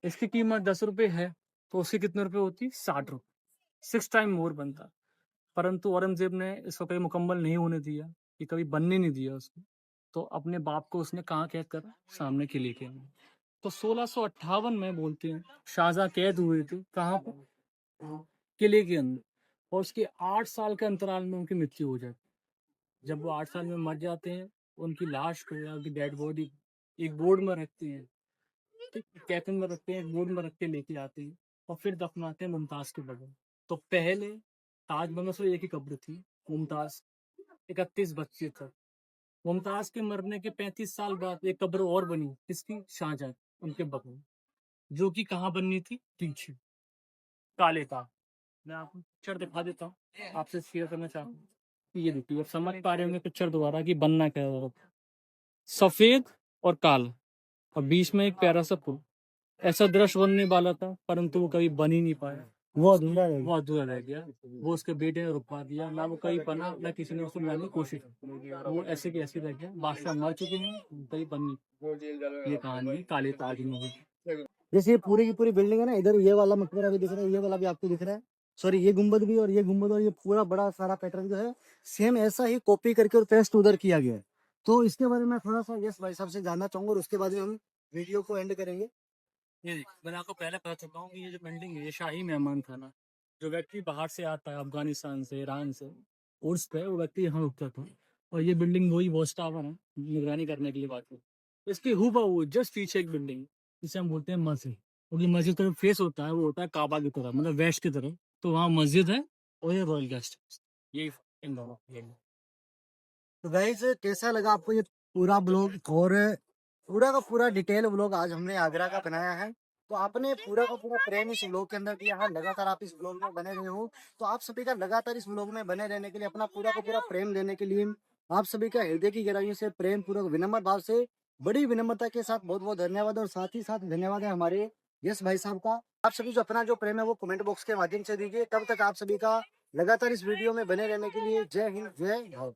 इसकी कीमत 10 रुपए है, तो उसकी कितने रुपए होती? 60 रुपए, 6 टाइम मोर बनता। परंतु औरंगजेब ने इसको कभी मुकम्मल नहीं होने दिया, कि कभी बनने नहीं दिया उसको। तो अपने बाप को उसने कहाँ कैद करा? सामने किले के अंदर। तो 1658 में बोलते हैं शाहजहां कैद हुए थे, कहाँ पर? किले के अंदर। और उसके 8 साल के अंतराल में उनकी मृत्यु हो जाती। जब वो 8 साल में मर जाते हैं, उनकी लाश को या उनकी डेड बॉडी एक बोर्ड में रखते हैं, कैफिन में रखते हैं, बोर्ड में रख के लेके आते हैं और फिर दफनाते हैं मुमताज के बगल। तो पहले ताजमहल में सिर्फ एक ही कब्र थी, मुमताज 31 बच्चे थे। मुमताज के मरने के 35 साल बाद एक कब्र और बनी, किसकी? शाहजहां, उनके बगल, जो कि कहाँ बननी थी? पीछे काले ताग। मैं आपको पिक्चर दिखा देता हूँ, आपसे शेयर करना चाहता हूँ। ये देखिए, आप समझ पा रहे होंगे पिक्चर दोबारा कि बनना क्या है। सफेद और काला और बीच में एक प्यारा सा फूल। ऐसा दृश्य बनने वाला था, परंतु वो कभी बन ही नहीं पाया। वो अधूरा रह गया। वो उसके बेटे ने रुकवा दिया, ना वो कहीं बना, ना किसी ने उसको बनाने की कोशिश की। वो ऐसे के ऐसे रह गया। बादशाह मर चुके हैं, कहीं बन नहीं। ये कहानी है काले ताजमहल की।
जैसे ये पूरी की पूरी बिल्डिंग है ना, इधर ये वाला मकबरा भी दिख रहा है, ये वाला भी आपको दिख रहा है, सॉरी ये गुम्बद भी, और ये गुम्बद, और ये पूरा बड़ा सारा पैटर्न जो है सेम ऐसा ही कॉपी करके और पेस्ट उधर किया गया है। तो इसके बारे में थोड़ा सा यस भाई साहब से जानना चाहूंगा, और उसके बाद में हम वीडियो को एंड करेंगे।
ये देखिए, मैंने आपको पहले बता चुका हूँ कि ये जो बिल्डिंग है ये शाही मेहमान खाना। जो व्यक्ति बाहर से आता है, अफगानिस्तान से, ईरान से, उर्स पे, वो व्यक्ति यहाँ रुकता था। और ये बिल्डिंग वही वॉच टावर है, निगरानी करने के लिए बात है। इसकी हूबहू जस्ट पीछे एक बिल्डिंग, जिसे हम बोलते हैं मस्जिद। क्योंकि मस्जिद का जो फेस होता है वो होता है काबा की तरफ, मतलब वेस्ट की तरफ। तो वहाँ मस्जिद है और ये रॉयल गेस्ट, ये इन दोनों।
तो गाइस कैसा लगा आपको ये पूरा ब्लॉग, और पूरा का पूरा डिटेल ब्लॉग आज हमने आगरा का बनाया है। तो आपने पूरा का पूरा प्रेम इस ब्लॉग के अंदर दिया है, लगातार आप इस ब्लॉग में बने रहे हो। तो आप सभी का लगातार इस ब्लॉग में बने रहने के लिए, अपना पूरा का पूरा प्रेम देने के लिए आप सभी का हृदय की गहराइयों से प्रेम पूर्वक विनम्र भाव से, बड़ी विनम्रता के साथ बहुत बहुत धन्यवाद। और साथ ही साथ धन्यवाद है हमारे यस भाई साहब का। आप सभी जो अपना जो प्रेम है वो कमेंट बॉक्स के माध्यम से दीजिए। तब तक आप सभी का लगातार इस वीडियो में बने रहने के लिए जय हिंद, जय भारत।